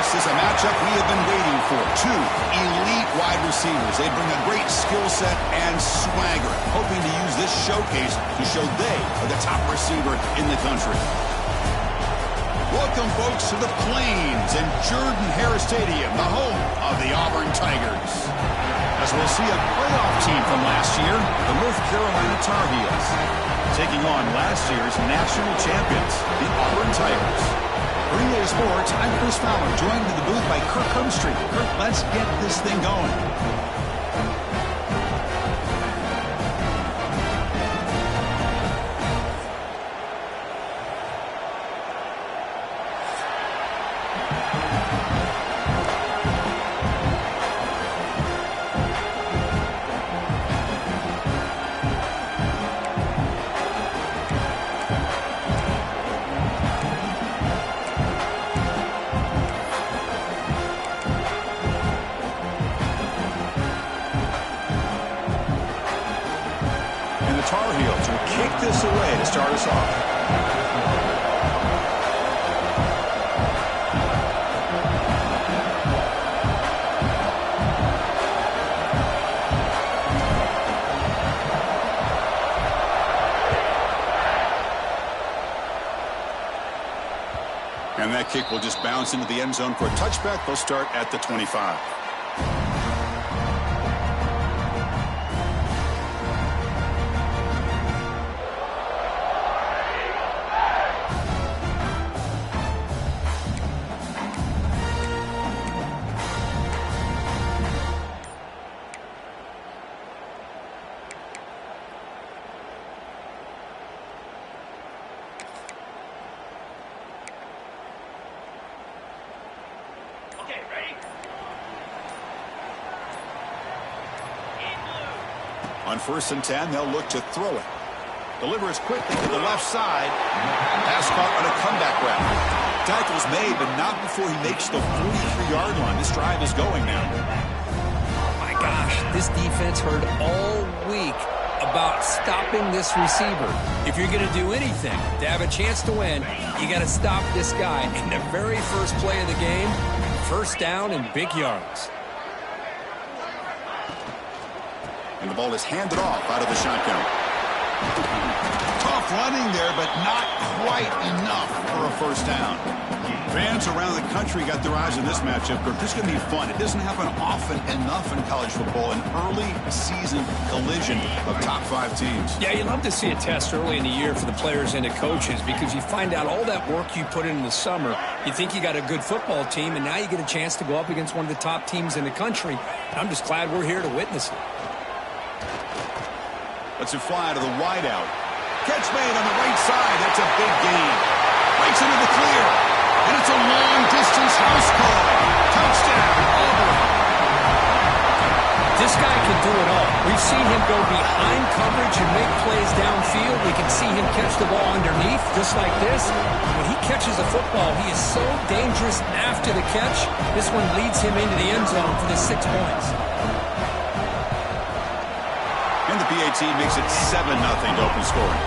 This is a matchup we have been waiting for. Two elite wide receivers. They bring a great skill set and swagger, hoping to use this showcase to show they are the top receiver in the country. Welcome, folks, to the Plains and Jordan-Hare Stadium, the home of the Auburn Tigers. As we'll see a playoff team from last year, the North Carolina Tar Heels, taking on last year's national champions, the Auburn Tigers. For EA Sports, I'm Chris Fowler, joined in the booth by Kirk Humstreet. Kirk, let's get this thing going. Tar Heels will kick this away to start us off. And that kick will just bounce into the end zone for a touchback. They'll start at the 25. On 1st and 10, they'll look to throw it. Delivers quickly to the left side. Pass caught on a comeback route. Tackle's made, but not before he makes the 43-yard line. This drive is going now. Oh, my gosh. This defense heard all week about stopping this receiver. If you're going to do anything to have a chance to win, you got to stop this guy. In the very first play of the game, first down and big yards. And the ball is handed off out of the shotgun. Tough running there, but not quite enough for a first down. Fans around the country got their eyes on this matchup. This is going to be fun. It doesn't happen often enough in college football, an early season collision of top 5 teams. Yeah, you love to see a test early in the year for the players and the coaches because you find out all that work you put in the summer. You think you got a good football team, and now you get a chance to go up against one of the top teams in the country. I'm just glad we're here to witness it. Let's it fly to the wideout. Catch made on the right side. That's a big gain. Breaks into the clear. And it's a long-distance house call. Touchdown, Auburn. This guy can do it all. We've seen him go behind coverage and make plays downfield. We can see him catch the ball underneath, just like this. When he catches a football, he is so dangerous after the catch. This one leads him into the end zone for the 6 points. And the PAT makes it 7-0 to open scoring.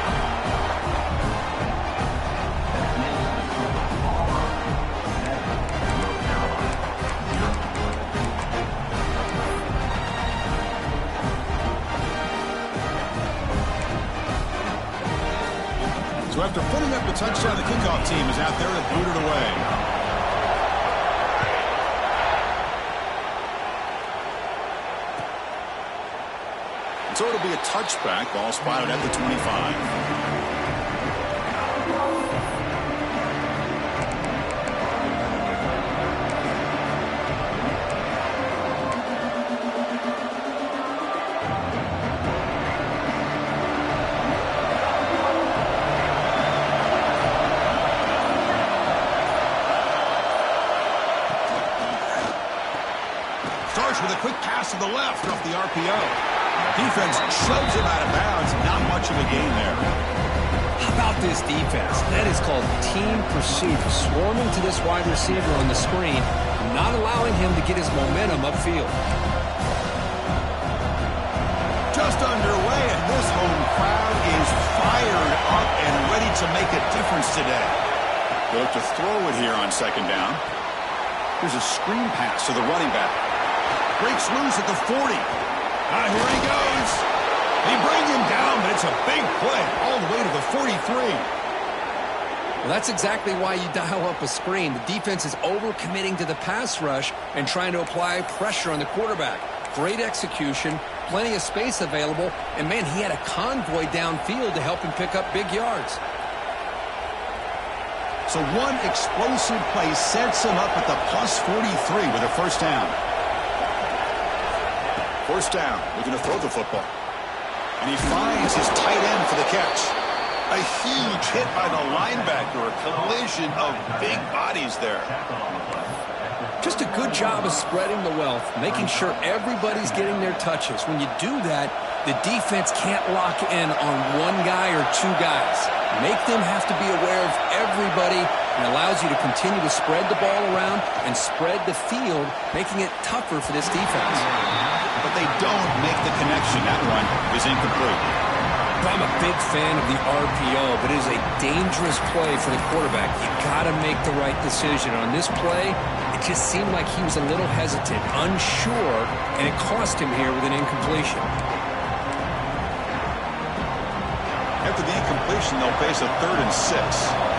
So after putting up the touchdown, the kickoff team is out there to boot it away. So it'll be a touchback, ball spotted at the 25. Starts with a quick pass to the left off the RPO. Defense shoves him out of bounds. Not much of a gain there. How about this defense? That is called team pursuit. Swarming to this wide receiver on the screen, not allowing him to get his momentum upfield. Just underway, and this home crowd is fired up and ready to make a difference today. They'll have to throw it here on 2nd down. Here's a screen pass to the running back. Breaks loose at the 40. Here he goes. They bring him down, but it's a big play all the way to the 43. Well, that's exactly why you dial up a screen. The defense is overcommitting to the pass rush and trying to apply pressure on the quarterback. Great execution, plenty of space available, and, man, he had a convoy downfield to help him pick up big yards. So one explosive play sets him up at the plus 43 with a first down. First down, looking to throw the football. And he finds his tight end for the catch. A huge hit by the linebacker, a collision of big bodies there. Just a good job of spreading the wealth, making sure everybody's getting their touches. When you do that, the defense can't lock in on one guy or two guys. Make them have to be aware of everybody, and allows you to continue to spread the ball around and spread the field, making it tougher for this defense. But they don't make the connection. That one is incomplete. I'm a big fan of the RPO, but it is a dangerous play for the quarterback. You got to make the right decision. On this play, it just seemed like he was a little hesitant, unsure, and it cost him here with an incompletion. After the incompletion, they'll face a 3rd and 6.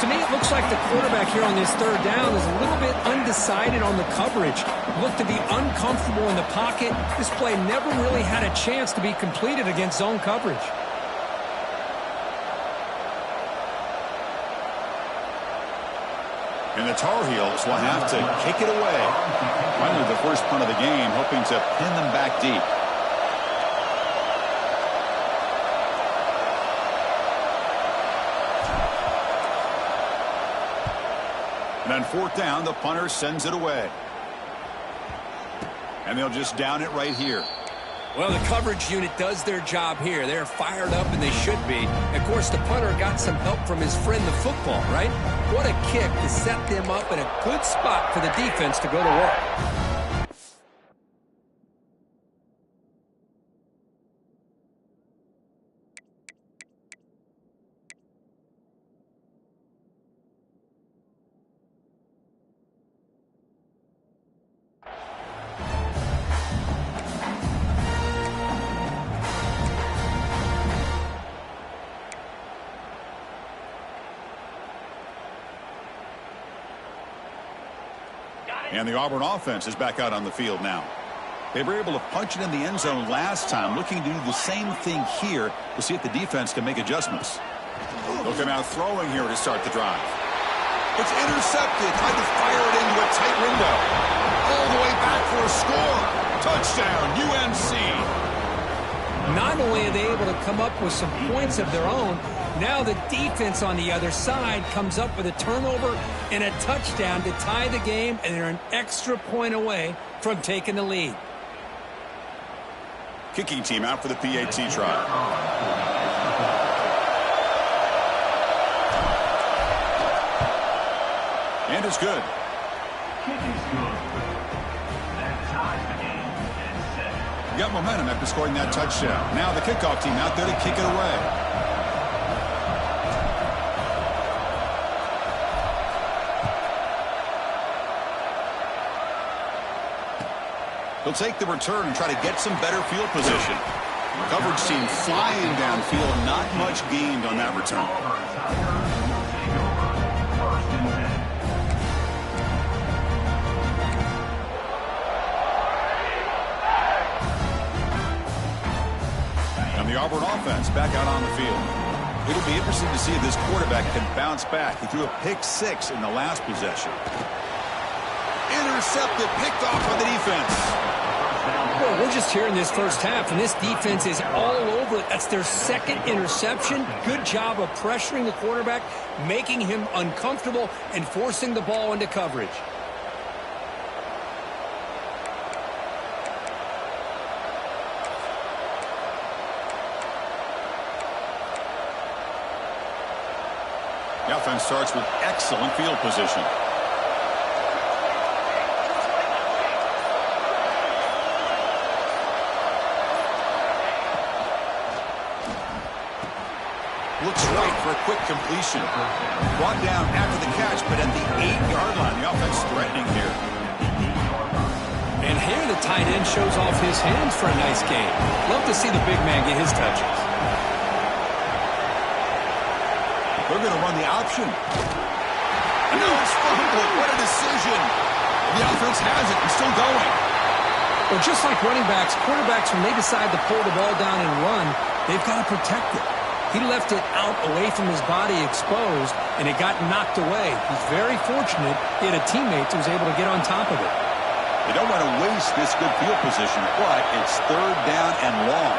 To me, it looks like the quarterback here on this third down is a little bit undecided on the coverage. Looked to be uncomfortable in the pocket. This play never really had a chance to be completed against zone coverage. And the Tar Heels will have to kick it away. Finally, the first punt of the game, hoping to pin them back deep. And on 4th down, the punter sends it away. And they'll just down it right here. Well, the coverage unit does their job here. They're fired up, and they should be. Of course, the punter got some help from his friend, the football, right? What a kick to set them up in a good spot for the defense to go to work. And the Auburn offense is back out on the field now. They were able to punch it in the end zone last time, looking to do the same thing here to see if the defense can make adjustments. They'll come out throwing here to start the drive. It's intercepted, tried to fire it into a tight window. All the way back for a score. Touchdown, UNC. Not only are they able to come up with some points of their own, now the defense on the other side comes up with a turnover and a touchdown to tie the game, and they're an extra point away from taking the lead. Kicking team out for the PAT try. And it's good. Got momentum after scoring that touchdown. Now the kickoff team out there to kick it away. He'll take the return and try to get some better field position. Coverage team flying downfield. Not much gained on that return. And the Auburn offense back out on the field. It'll be interesting to see if this quarterback can bounce back. He threw a pick-6 in the last possession. Intercepted, picked off by the defense. Well, we're just here in this first half, and this defense is all over it. That's their second interception. Good job of pressuring the quarterback, making him uncomfortable, and forcing the ball into coverage. The offense starts with excellent field position. completion. Brought down after the catch, but at the 8-yard line. The offense threatening here. And here the tight end shows off his hands for a nice game. Love to see the big man get his touches. They're going to run the option. No, it's fumbled. What a decision. The offense has it and still going. Well, just like running backs, quarterbacks, when they decide to pull the ball down and run, they've got to protect it. He left it out away from his body exposed, and it got knocked away. He's very fortunate he had a teammate who was able to get on top of it. They don't want to waste this good field position, but it's 3rd down and long.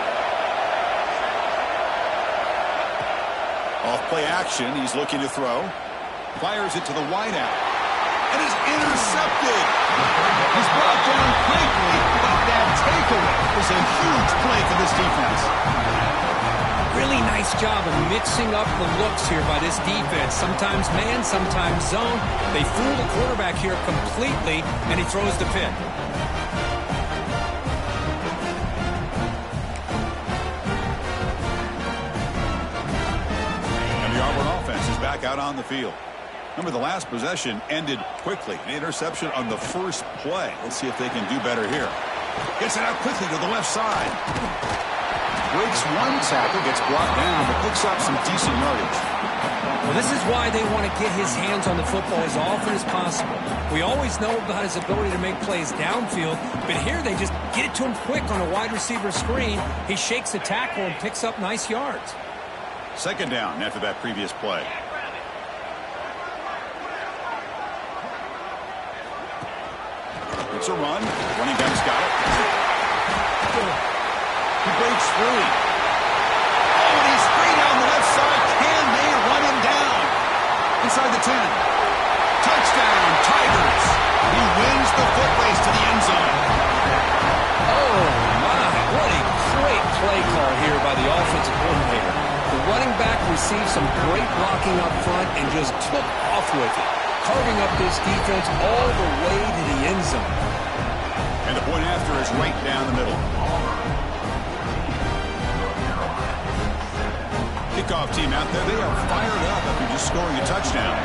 Off play action, he's looking to throw. Fires it to the wideout. And is intercepted. He's brought down quickly, but that takeaway is a huge play for this defense. Really nice job of mixing up the looks here by this defense. Sometimes man, sometimes zone. They fool the quarterback here completely, and he throws the pick. And the Auburn offense is back out on the field. Remember, the last possession ended quickly. An interception on the first play. Let's see if they can do better here. Gets it out quickly to the left side. Breaks one tackle, gets brought down, but picks up some decent yardage. Well, this is why they want to get his hands on the football as often as possible. We always know about his ability to make plays downfield, but here they just get it to him quick on a wide receiver screen. He shakes the tackle and picks up nice yards. 2nd down after that previous play. It's a run. Running back's got it. He breaks free. Oh, and he's free down the left side. Can they run him down? Inside the 10. Touchdown, Tigers. He wins the foot race to the end zone. Oh, my. What a great play call here by the offensive coordinator. The running back received some great blocking up front and just took off with it, carving up this defense all the way to the end zone. And the point after is right down the middle. Kickoff team out there. They are fired up after just scoring a touchdown.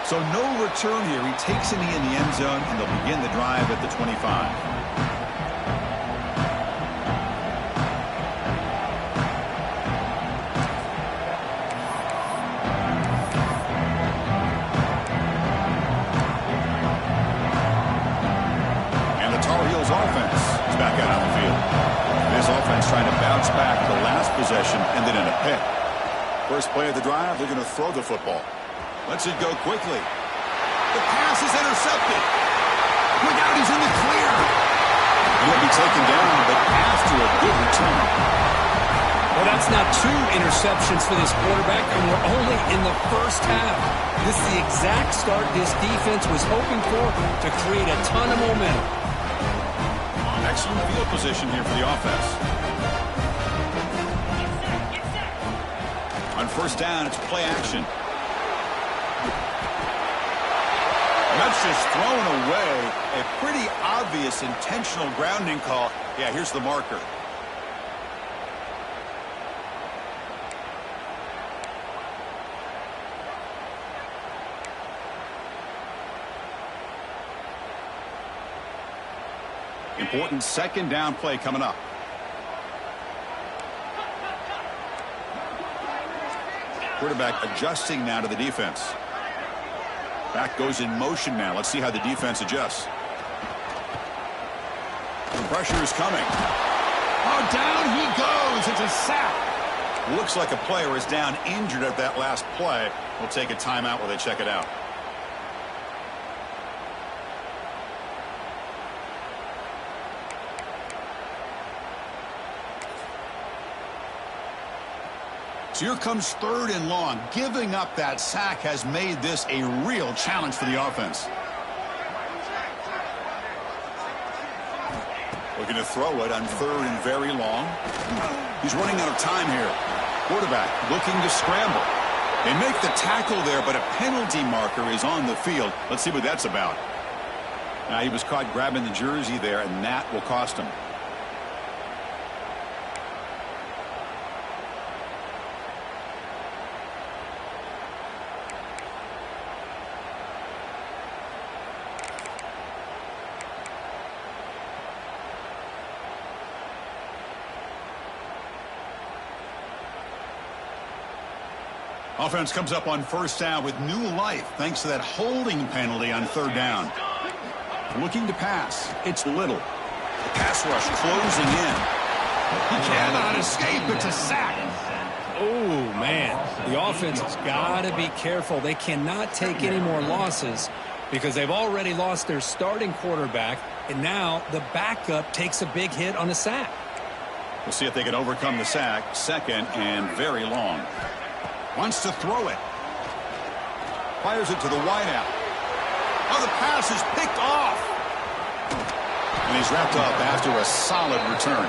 So no return here. He takes it in the end zone, and they'll begin the drive at the 25. Offense is back out on the field. This offense trying to bounce back. The last possession ended in a pick. First play of the drive, they're going to throw the football. Lets it go quickly. The pass is intercepted. Look out, he's in the clear. He'll be taken down, but after a good return. Well, that's now 2 interceptions for this quarterback, and we're only in the first half. This is the exact start this defense was hoping for to create a ton of momentum. Excellent field position here for the offense. On 1st down, it's play action. And that's just thrown away. A pretty obvious intentional grounding call. Yeah, here's the marker. Important 2nd down play coming up. Quarterback adjusting now to the defense. Back goes in motion now. Let's see how the defense adjusts. The pressure is coming. Oh, down he goes. It's a sack. Looks like a player is down injured at that last play. We'll take a timeout while they check it out. So here comes 3rd and long. Giving up that sack has made this a real challenge for the offense. Looking to throw it on 3rd and very long. He's running out of time here. Quarterback looking to scramble. They make the tackle there, but a penalty marker is on the field. Let's see what that's about. Now, he was caught grabbing the jersey there, and that will cost him. Offense comes up on first down with new life thanks to that holding penalty on third down. Looking to pass. It's Little. The pass rush closing in. He cannot escape. It's a sack. Oh, man. The offense has got to be careful. They cannot take any more losses because they've already lost their starting quarterback, and now the backup takes a big hit on a sack. We'll see if they can overcome the sack. Second and very long. Wants to throw it. Fires it to the wideout. Oh, the pass is picked off. And he's wrapped up after a solid return.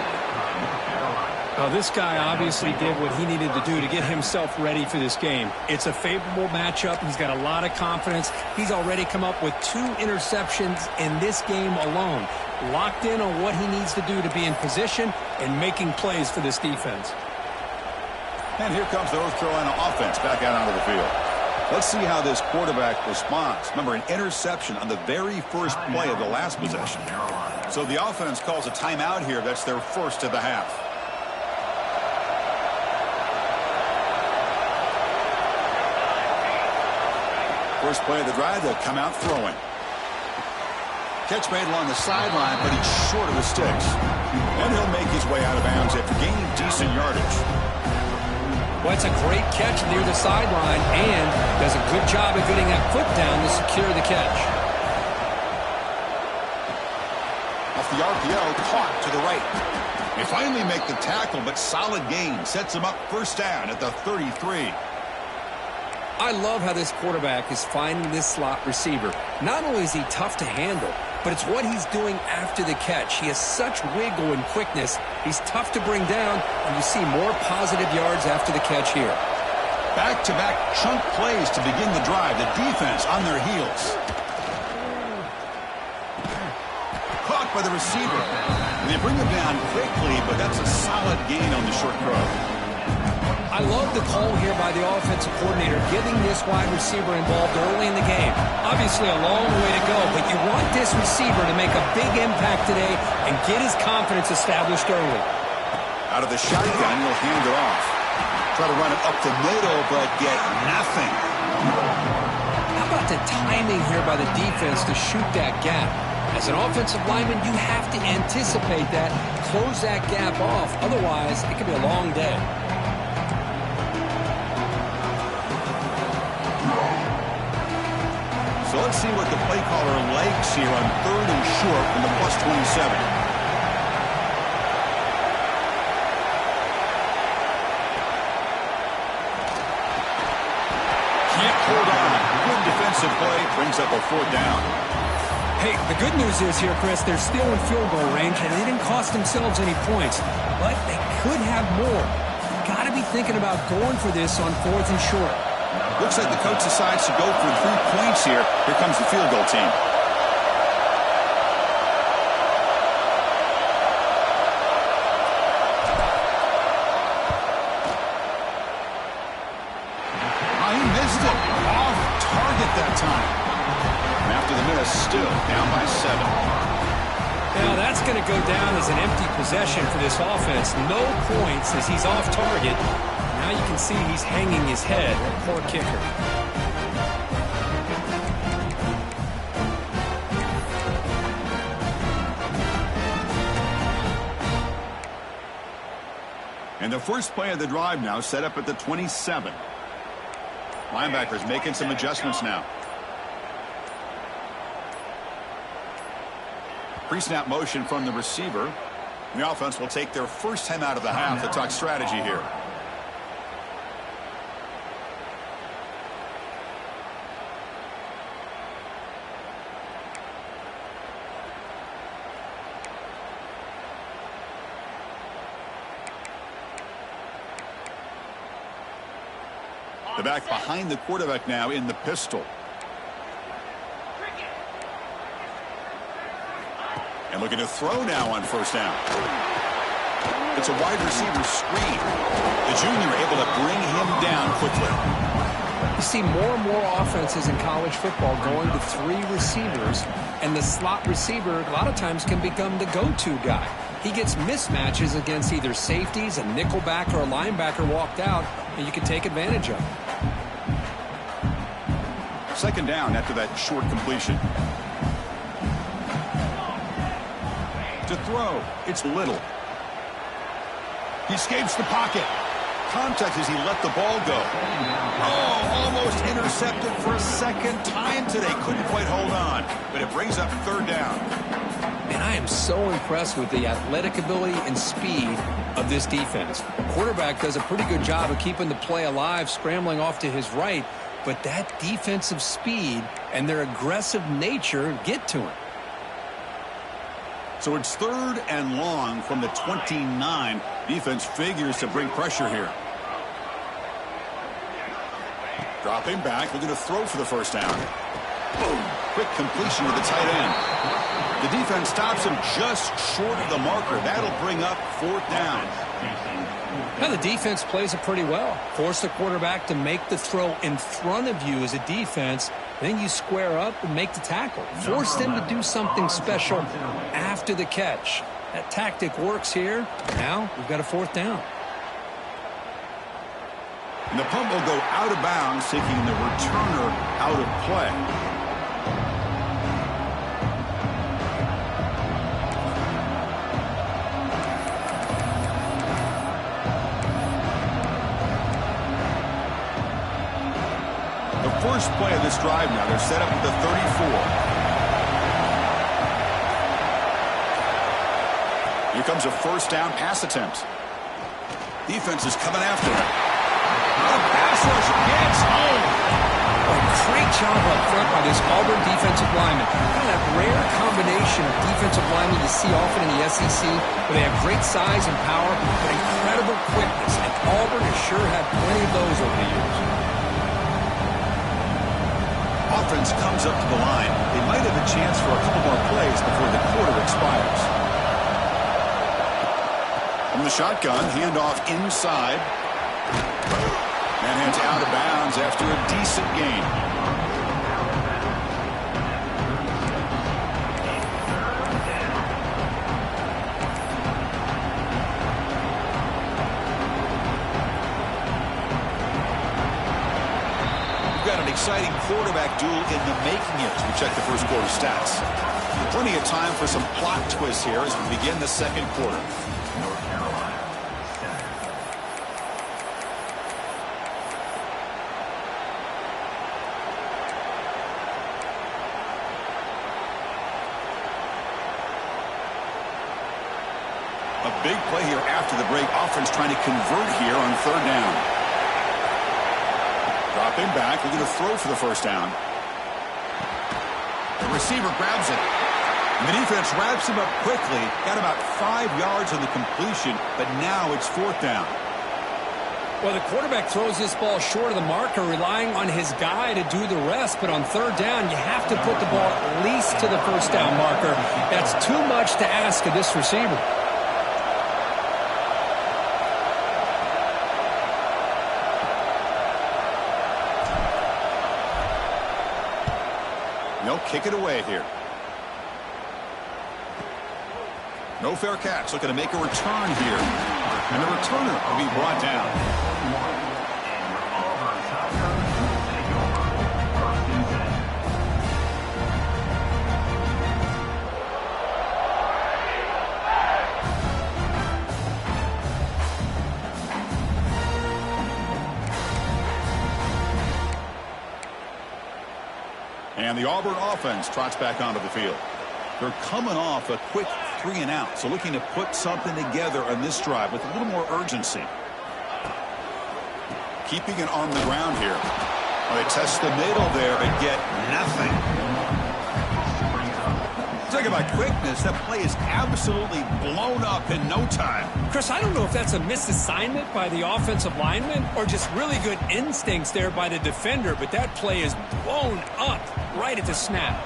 Well, this guy obviously did what he needed to do to get himself ready for this game. It's a favorable matchup. He's got a lot of confidence. He's already come up with 2 interceptions in this game alone. Locked in on what he needs to do to be in position and making plays for this defense. And here comes the North Carolina offense back out onto the field. Let's see how this quarterback responds. Remember, an interception on the very first play of the last possession. So the offense calls a timeout here. That's their first of the half. First play of the drive, they'll come out throwing. Catch made along the sideline, but he's short of the sticks. And he'll make his way out of bounds after gaining decent yardage. Well, it's a great catch near the sideline and does a good job of getting that foot down to secure the catch. Off the RPO, caught to the right. They finally make the tackle, but solid gain sets him up first down at the 33. I love how this quarterback is finding this slot receiver. Not only is he tough to handle, but it's what he's doing after the catch. He has such wiggle and quickness. He's tough to bring down, and you see more positive yards after the catch here. Back-to-back chunk plays to begin the drive. The defense on their heels. Caught by the receiver. And they bring him down quickly, but that's a solid gain on the short throw. I love the call here by the offensive coordinator, getting this wide receiver involved early in the game. Obviously a long way to go, but you want this receiver to make a big impact today and get his confidence established early. Out of the shotgun, he'll hand it off. Try to run it up the middle, but get nothing. How about the timing here by the defense to shoot that gap? As an offensive lineman, you have to anticipate that, close that gap off. Otherwise, it could be a long day. So let's see what the play caller likes here on third and short from the plus 27. Can't hold on. Good defensive play. Brings up a fourth down. Hey, the good news is here, Chris, they're still in field goal range, and they didn't cost themselves any points. But they could have more. Got to be thinking about going for this on fourth and short. Looks like the coach decides to go for 3 points here. Here comes the field goal team. Oh, he missed it. Off target that time. And after the miss, still down by 7. Now that's going to go down as an empty possession for this offense. No points as he's off target. Now you can see he's hanging his head. Poor kicker. And the first play of the drive now set up at the 27. Linebackers making some adjustments now. Pre-snap motion from the receiver. The offense will take their first time out of the half to talk strategy here. The back behind the quarterback now in the pistol. And looking to throw now on first down. It's a wide receiver screen. The junior able to bring him down quickly. You see more and more offenses in college football going to 3 receivers, and the slot receiver a lot of times can become the go-to guy. He gets mismatches against either safeties, a nickelback, or a linebacker walked out, and you can take advantage of it. Second down after that short completion. To throw, it's Little. He escapes the pocket. Contact as he let the ball go. Oh, almost intercepted for a second time today. Couldn't quite hold on, but it brings up third down. And I am so impressed with the athletic ability and speed of this defense. The quarterback does a pretty good job of keeping the play alive, scrambling off to his right, but that defensive speed and their aggressive nature get to him. So it's third and long from the 29. Defense figures to bring pressure here. Dropping back, looking to throw for the first down. Boom. Quick completion to the tight end. The defense stops him just short of the marker. That'll bring up fourth down. Now the defense plays it pretty well. Force the quarterback to make the throw in front of you as a defense. Then you square up and make the tackle. Force them to do something special after the catch. That tactic works here. Now we've got a fourth down. And the punt will go out of bounds, taking the returner out of play. The first play of this drive now, they're set up at the 34. Here comes a first down pass attempt. Defense is coming after it. Pass rush gets home. A great job up front by this Auburn defensive lineman. Kind of that rare combination of defensive linemen you see often in the SEC, where they have great size and power, but incredible quickness. And Auburn has sure had plenty of those over the years. Offense comes up to the line. They might have a chance for a couple more plays before the quarter expires. From the shotgun, handoff inside. And it's out of bounds after a decent gain. We've got an exciting quarterback duel in the making as we check the first quarter stats. Plenty of time for some plot twists here as we begin the second quarter. A big play here after the break. Offense trying to convert here on third down. Dropping back, looking to throw for the first down. The receiver grabs it. And the defense wraps him up quickly. Got about 5 yards on the completion, but now it's fourth down. Well, the quarterback throws this ball short of the marker, relying on his guy to do the rest. But on third down, you have to put the ball at least to the first down marker. That's too much to ask of this receiver. They'll kick it away here. No fair catch. Looking to make a return here. And the returner will be brought down. And the Auburn offense trots back onto the field. They're coming off a quick 3 and out, so looking to put something together on this drive with a little more urgency. Keeping it on the ground here. Well, they test the middle there and get nothing. Talking about quickness, that play is absolutely blown up in no time. Chris, I don't know if that's a misassignment by the offensive lineman or just really good instincts there by the defender, but that play is blown up right at the snap.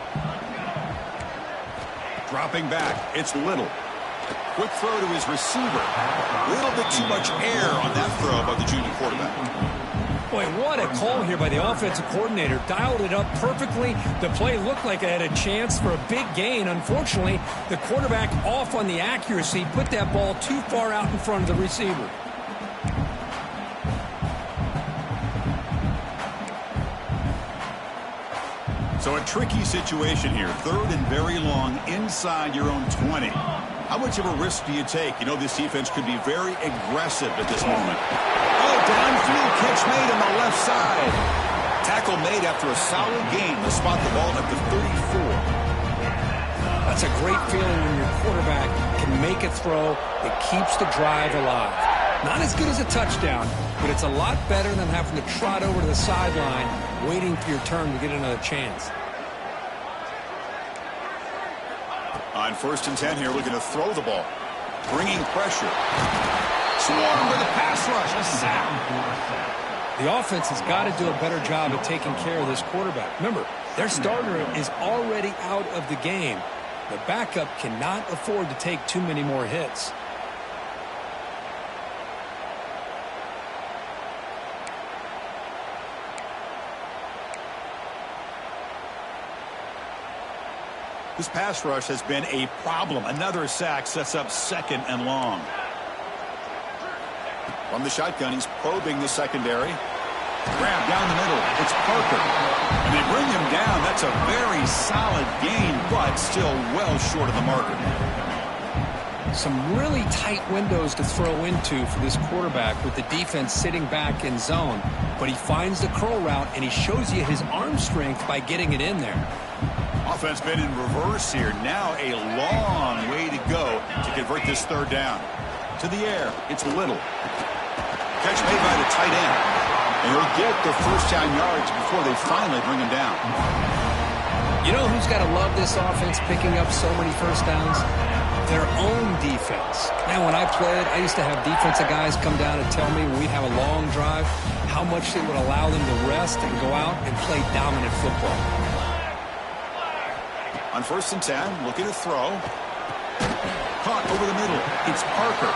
Dropping back, it's Little. Quick throw to his receiver. A little bit too much air on that throw by the junior quarterback. Boy, what a call here by the offensive coordinator. Dialed it up perfectly. The play looked like it had a chance for a big gain. Unfortunately, the quarterback off on the accuracy, put that ball too far out in front of the receiver. So a tricky situation here. 3rd and very long inside your own 20. How much of a risk do you take? You know this defense could be very aggressive at this moment. Oh, downfield catch made on the left side. Tackle made after a solid gain to spot the ball at the 34. That's a great feeling when your quarterback can make a throw that keeps the drive alive. Not as good as a touchdown, but it's a lot better than having to trot over to the sideline waiting for your turn to get another chance. On 1st and 10 here, looking to throw the ball. Bringing pressure. Swarm with a pass rush. A sack. The offense has got to do a better job of taking care of this quarterback. Remember, their starter is already out of the game. The backup cannot afford to take too many more hits. This pass rush has been a problem. Another sack sets up 2nd and long. From the shotgun, he's probing the secondary. Grab down the middle. It's Parker. And they bring him down. That's a very solid gain, but still well short of the marker. Some really tight windows to throw into for this quarterback with the defense sitting back in zone. But he finds the curl route, and he shows you his arm strength by getting it in there. Offense been in reverse here. Now a long way to go to convert this 3rd down. To the air. It's Little. Catch made by the tight end. And he'll get the 1st down yards before they finally bring him down. You know who's got to love this offense picking up so many 1st downs? Their own defense. Man, when I played, I used to have defensive guys come down and tell me when we'd have a long drive how much it would allow them to rest and go out and play dominant football. On 1st and 10, looking to throw. Caught over the middle. It's Parker.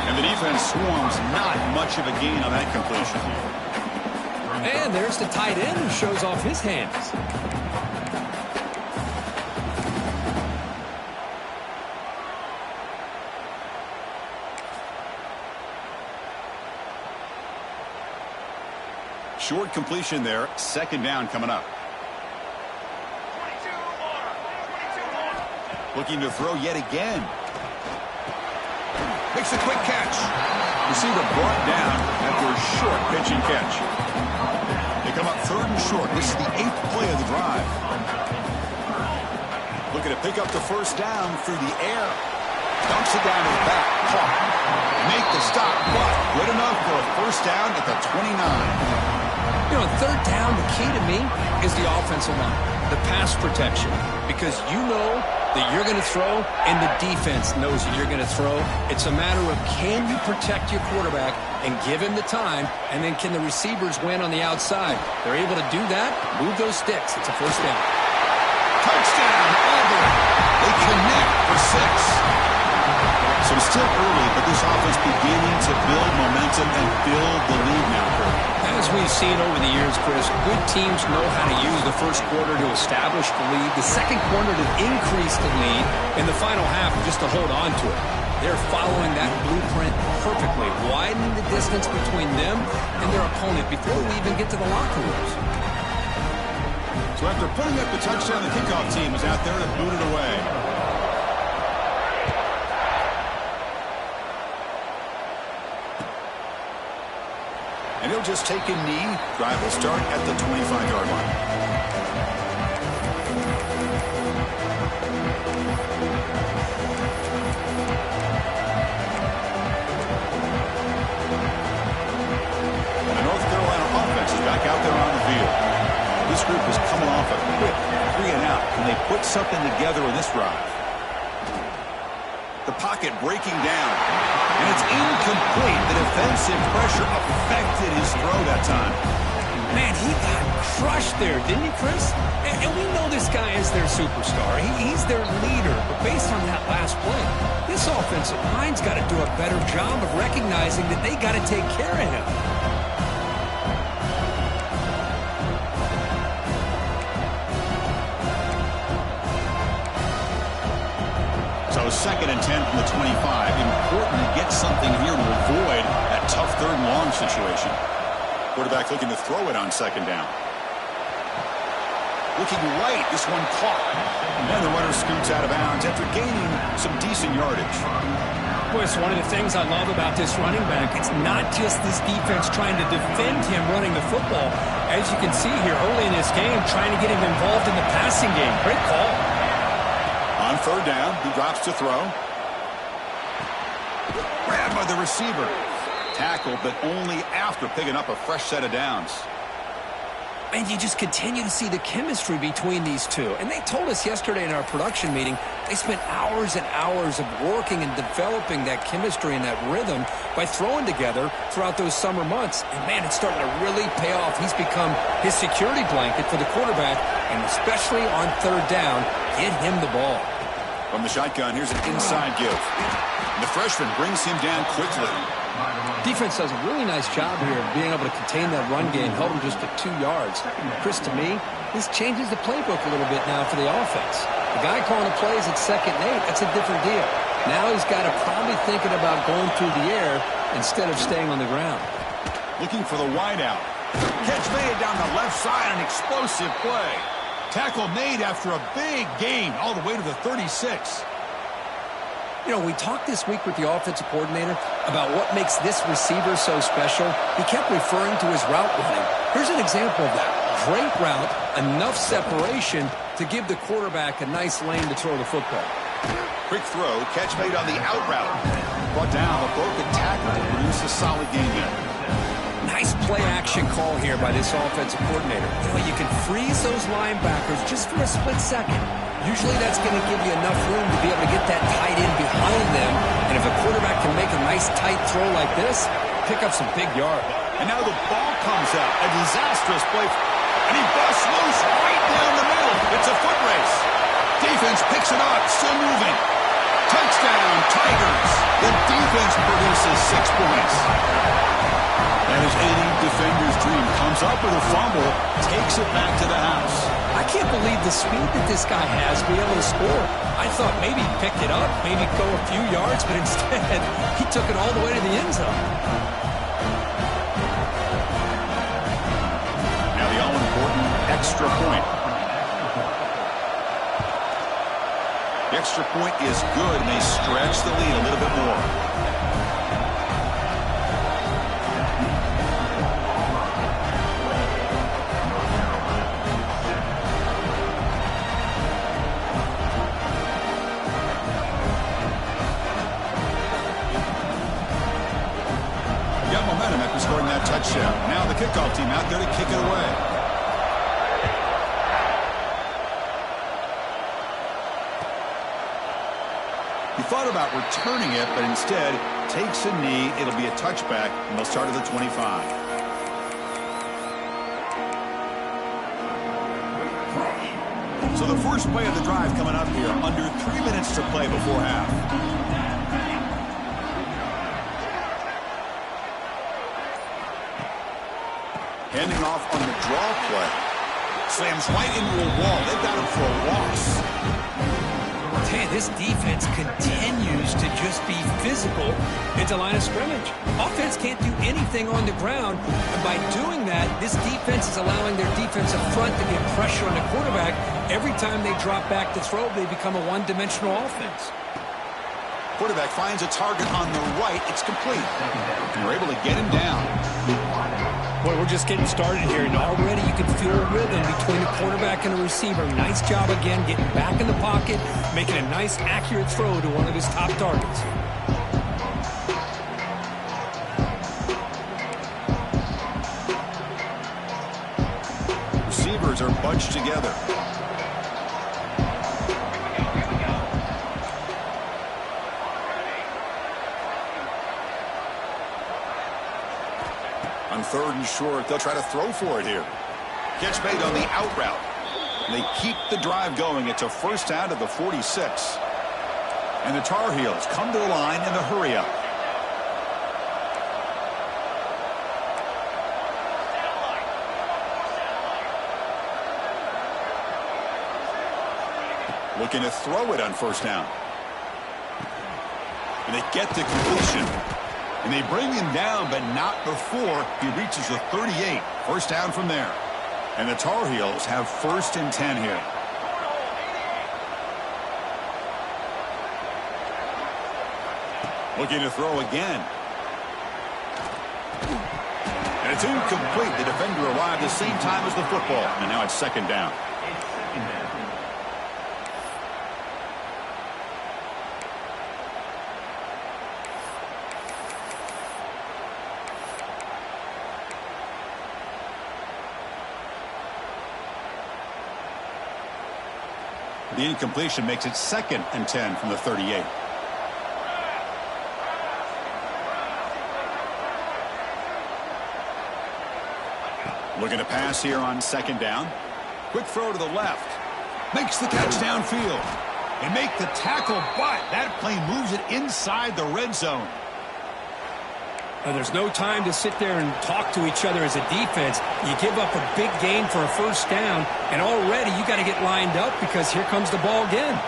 And the defense swarms. Not much of a gain on that completion. And there's the tight end who shows off his hands. Short completion there. 2nd down coming up. Looking to throw yet again. Makes a quick catch. Receiver brought down after a short pitch and catch. They come up 3rd and short. This is the 8th play of the drive. Looking to pick up the 1st down through the air. Dumps it down to the back. Caught. Make the stop, but good enough for a 1st down at the 29. You know, 3rd down, the key to me is the offensive line, the pass protection, because you know that you're going to throw and the defense knows that you're going to throw. It's a matter of can you protect your quarterback and give him the time, and then can the receivers win on the outside? They're able to do that, move those sticks. It's a 1st down. Touchdown, Auburn. They connect for 6. So it's still early, but this offense beginning to build momentum and build the lead now, Kurt. As we've seen over the years, Chris, good teams know how to use the 1st quarter to establish the lead, the 2nd quarter to increase the lead, and the final half just to hold on to it. They're following that blueprint perfectly, widening the distance between them and their opponent before we even get to the locker rooms. So after putting up the touchdown, the kickoff team is out there to boot it away. And he'll just take a knee. Drive will start at the 25-yard line. And the North Carolina offense is back out there on the field. This group is coming off a quick 3-and-out. Can they put something together in this drive? The pocket breaking down. And it's incomplete. The defensive pressure affected his throw that time. Man, he got crushed there, didn't he, Chris? And we know this guy is their superstar. He's their leader. But based on that last play, this offensive line's got to do a better job of recognizing that they got to take care of him. So 2nd and 10 from the 25. Important to get something here to avoid that tough 3rd and long situation. Quarterback looking to throw it on 2nd down. Looking right, this one caught. And the runner scoots out of bounds after gaining some decent yardage. Boy, it's one of the things I love about this running back. It's not just this defense trying to defend him running the football. As you can see here early in this game, trying to get him involved in the passing game. Great call. On third down, he drops to throw. Grabbed by the receiver. Tackled, but only after picking up a fresh set of downs. And you just continue to see the chemistry between these two. And they told us yesterday in our production meeting, they spent hours and hours of working and developing that chemistry and that rhythm by throwing together throughout those summer months. And, man, it's starting to really pay off. He's become his security blanket for the quarterback, and especially on third down, get him the ball. From the shotgun, here's an inside give. And the freshman brings him down quickly. Defense does a really nice job here of being able to contain that run game, held him just at 2 yards. Chris, to me, this changes the playbook a little bit now for the offense. The guy calling the plays at 2nd and 8, that's a different deal. Now he's got to probably thinking about going through the air instead of staying on the ground. Looking for the wideout. Catch made down the left side, an explosive play. Tackle made after a big gain all the way to the 36. You know, we talked this week with the offensive coordinator about what makes this receiver so special. He kept referring to his route running. Here's an example of that. Great route, enough separation to give the quarterback a nice lane to throw the football. Quick throw, catch made on the out route. Brought down a broken tackle to produce a solid gain there. Nice play-action call here by this offensive coordinator. You know, you can freeze those linebackers just for a split second. Usually that's going to give you enough room to be able to get that tight end behind them. And if a quarterback can make a nice tight throw like this, pick up some big yards. And now the ball comes out. A disastrous play. And he busts loose right down the middle. It's a foot race. Defense picks it up, still moving. Touchdown, Tigers. The defense produces 6 points. And as any defender's dream comes up with a fumble, takes it back to the house. I can't believe the speed that this guy has to be able to score. I thought maybe he picked it up, maybe go a few yards, but instead he took it all the way to the end zone. Now the all-important extra point. The extra point is good, and they stretch the lead a little bit more. Scoring that touchdown. Now the kickoff team out there to kick it away. He thought about returning it, but instead takes a knee. It'll be a touchback, and they'll start at the 25. So the first play of the drive coming up here. Under 3 minutes to play before half. Handing off on the draw play. Slams right into a wall. They've got him for a loss. I'll tell you, this defense continues to just be physical at the line of scrimmage. Offense can't do anything on the ground. And by doing that, this defense is allowing their defensive front to get pressure on the quarterback. Every time they drop back to throw, they become a one-dimensional offense. Quarterback finds a target on the right. It's complete. And we're able to get him down. Boy, we're just getting started here, and already you can feel a rhythm between the quarterback and the receiver. Nice job again getting back in the pocket, making a nice, accurate throw to one of his top targets. Receivers are bunched together. On third and short, they'll try to throw for it here. Catch made on the out route. And they keep the drive going. It's a first down to the 46. And the Tar Heels come to the line in the hurry-up. Looking to throw it on first down. And they get the completion. And they bring him down, but not before he reaches the 38. First down from there. And the Tar Heels have 1st and 10 here. Looking to throw again. And it's incomplete. The defender arrived the same time as the football. And now it's 2nd down. The incompletion makes it 2nd and 10 from the 38. Looking to pass here on 2nd down. Quick throw to the left. Makes the catch downfield. And make the tackle, but that play moves it inside the red zone. There's no time to sit there and talk to each other as a defense. You give up a big gain for a 1st down, and already you got to get lined up because here comes the ball again.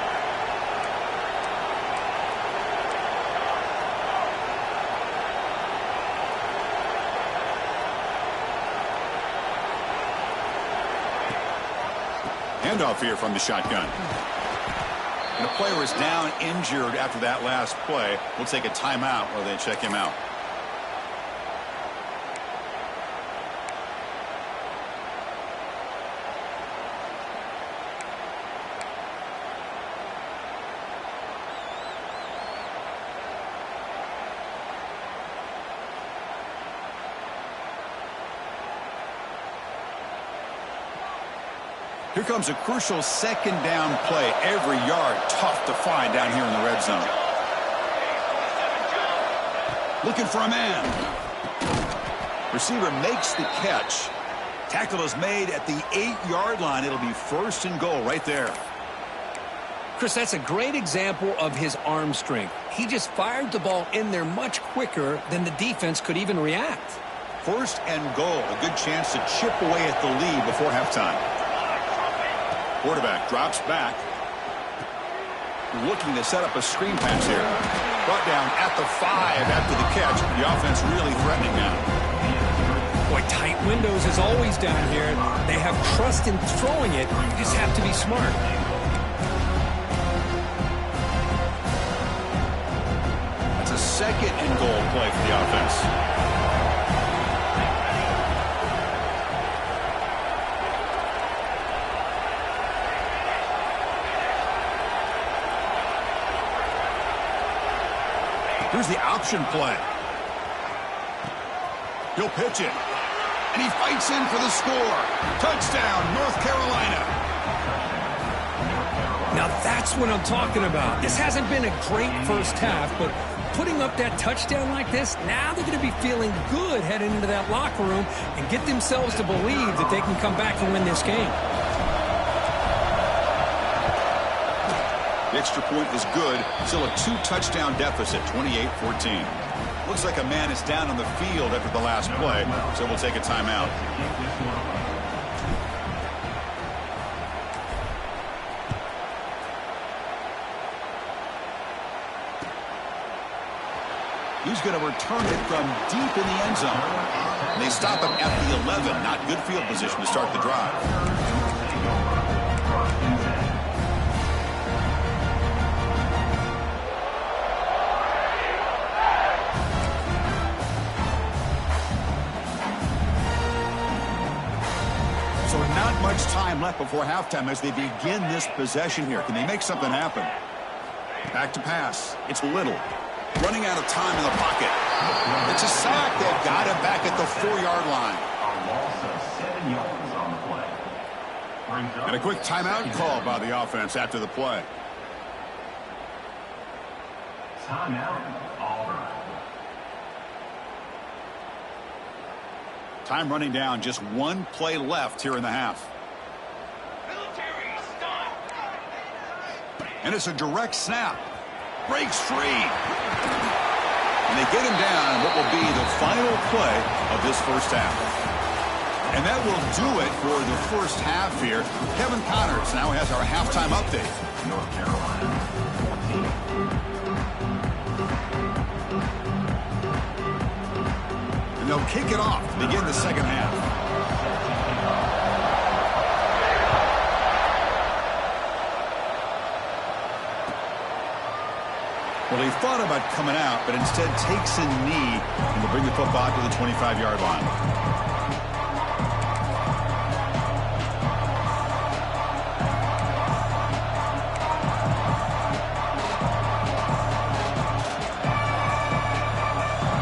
Handoff here from the shotgun. And the player is down injured after that last play. We'll take a timeout while they check him out. Here comes a crucial 2nd down play. Every yard tough to find down here in the red zone. Looking for a man. Receiver makes the catch. Tackle is made at the 8-yard line. It'll be 1st and goal right there. Chris, that's a great example of his arm strength. He just fired the ball in there much quicker than the defense could even react. 1st and goal. A good chance to chip away at the lead before halftime. Quarterback drops back. Looking to set up a screen pass here. Brought down at the 5 after the catch. The offense really threatening now. Boy, tight windows as always down here. They have trust in throwing it. You just have to be smart. That's a 2nd and goal play for the offense. Here's the option play. He'll pitch it. And he fights in for the score. Touchdown, North Carolina. Now that's what I'm talking about. This hasn't been a great 1st half, but putting up that touchdown like this, now they're going to be feeling good heading into that locker room and get themselves to believe that they can come back and win this game. The extra point is good. Still a 2-touchdown deficit, 28-14. Looks like a man is down on the field after the last play, so we'll take a timeout. He's going to return it from deep in the end zone. They stop him at the 11. Not good field position to start the drive. So not much time left before halftime as they begin this possession here. Can they make something happen? Back to pass. It's Little. Running out of time in the pocket. It's a sack. They've got him back at the 4-yard line. And a quick timeout call by the offense after the play. Timeout, Auburn. Time running down. Just 1 play left here in the half. And it's a direct snap. Breaks free. And they get him down in what will be the final play of this 1st half. And that will do it for the 1st half here. Kevin Connors now has our halftime update. North Carolina 14. And they'll kick it off to begin the 2nd half. Well, he thought about coming out, but instead takes a knee and will bring the football to the 25-yard line.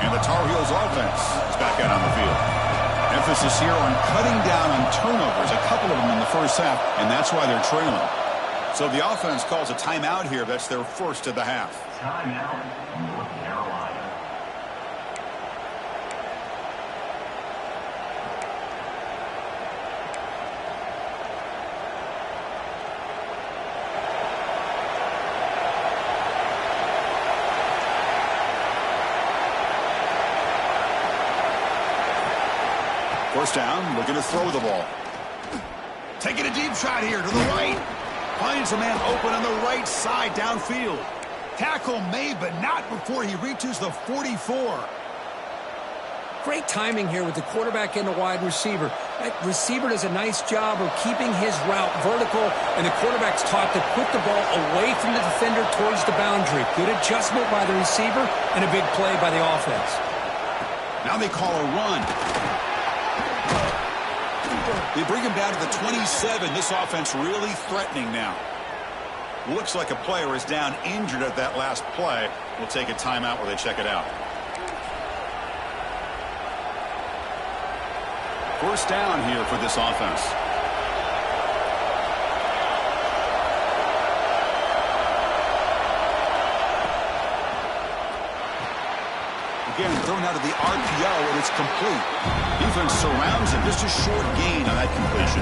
And the Tar Heels offense is back out on the field. Emphasis here on cutting down on turnovers, a couple of them in the first half, and that's why they're trailing. So the offense calls a timeout here. That's their first of the half. Timeout, North Carolina. First down, looking to throw the ball. Taking a deep shot here to the right. Finds a man open on the right side downfield. Tackle made, but not before he reaches the 44. Great timing here with the quarterback and the wide receiver. That receiver does a nice job of keeping his route vertical, and the quarterback's taught to put the ball away from the defender towards the boundary. Good adjustment by the receiver and a big play by the offense. Now they call a run. They bring him down to the 27. This offense really threatening now. Looks like a player is down injured at that last play. We'll take a timeout while they check it out. First down here for this offense. Again, thrown out of the RPO, and it's complete. Defense surrounds him. Just a short gain on that completion.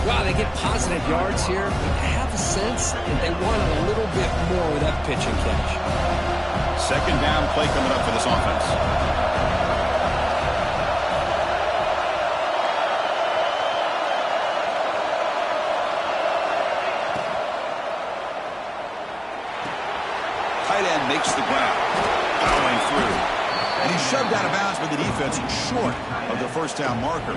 Wow, they get positive yards here, but I have a sense that they wanted a little bit more with that pitch and catch. Second down play coming up for this offense. Tight end makes the ground. Going through. And he's shoved out of bounds by the defense short of the first down marker.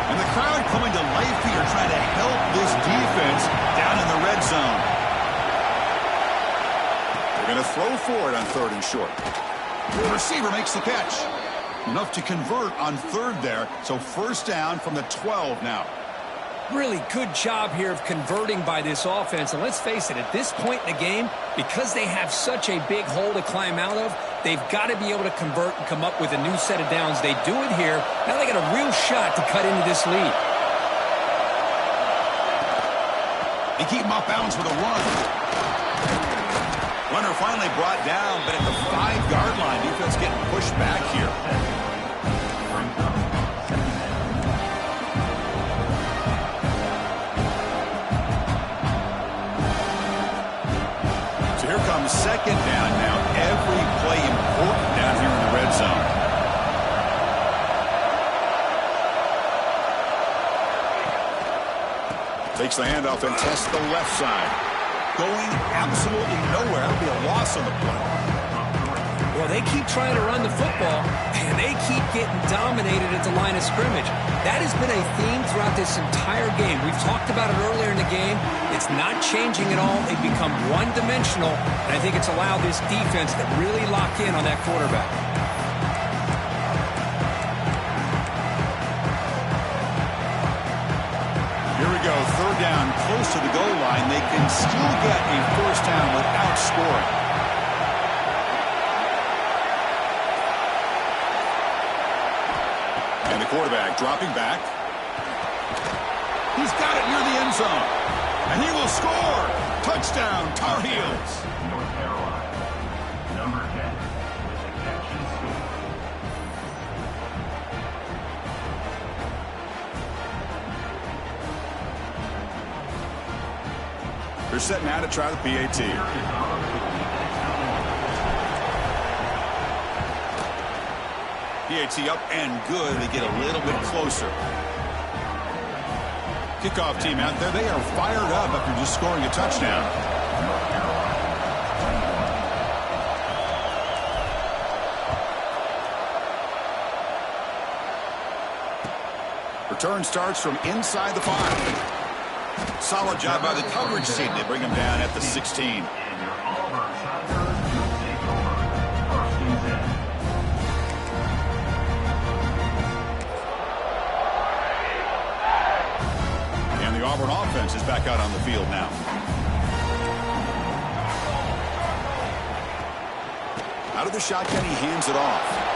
And the crowd coming to life here trying to help this defense down in the red zone. They're going to throw for it on third and short. The receiver makes the catch. Enough to convert on third there. So first down from the 12 now. Really good job here of converting by this offense. And let's face it, at this point in the game, because they have such a big hole to climb out of, they've got to be able to convert and come up with a new set of downs. They do it here. Now they got a real shot to cut into this lead. They keep him off balance with a run. Runner finally brought down, but at the 5-yard line, defense getting pushed back here. So here comes second down now. Every play important down here in the red zone. Takes the handoff and tests the left side. Going absolutely nowhere. That'll be a loss on the play. Well, they keep trying to run the football, and they keep getting dominated at the line of scrimmage. That has been a theme throughout this entire game. We've talked about it earlier in the game. It's not changing at all. They've become one-dimensional, and I think it's allowed this defense to really lock in on that quarterback. Here we go, third down, close to the goal line. They can still get a first down without scoring. And the quarterback dropping back. He's got it near the end zone. And he will score. Touchdown, Tar Heels. North Carolina. Number 10 with the catch and score. They're set now to try the PAT. PAT up and good. They get a little bit closer. Kickoff team out there. They are fired up after just scoring a touchdown. Return starts from inside the 5. Solid job by the coverage team. They bring him down at the 16. And your Auburn Tigers will take over. First and 10. And the Auburn offense is back out on the field now. Out of the shotgun, he hands it off.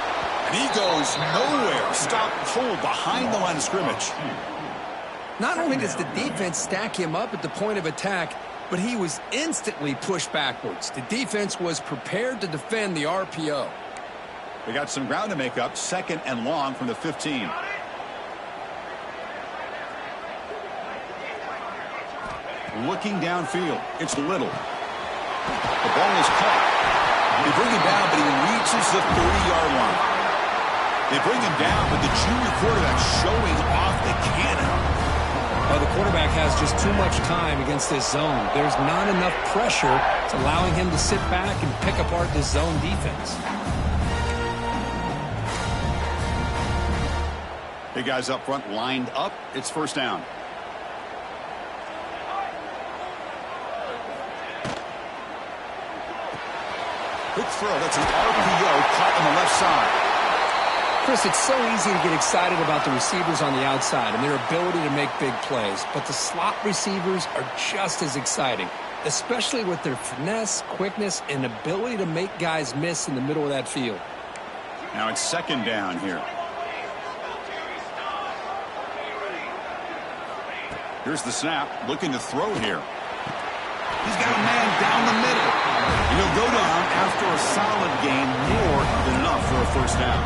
And he goes nowhere. Stop pulled behind the line of scrimmage. Not only does the defense stack him up at the point of attack, but he was instantly pushed backwards. The defense was prepared to defend the RPO. They got some ground to make up. 2nd and long from the 15. Looking downfield. It's Little. The ball is caught. They bring him down, but he reaches the 30-yard line. They bring him down, but the junior quarterback showing off the cannon. Well, the quarterback has just too much time against this zone. There's not enough pressure. It's allowing him to sit back and pick apart this zone defense. Big guys up front lined up. It's first down. Quick throw. That's an RPO caught on the left side. Chris, it's so easy to get excited about the receivers on the outside and their ability to make big plays, but the slot receivers are just as exciting, especially with their finesse, quickness, and ability to make guys miss in the middle of that field. Now it's 2nd down here. Here's the snap, looking to throw here. He's got a man down the middle. And he'll go down after a solid gain, more than enough for a first down.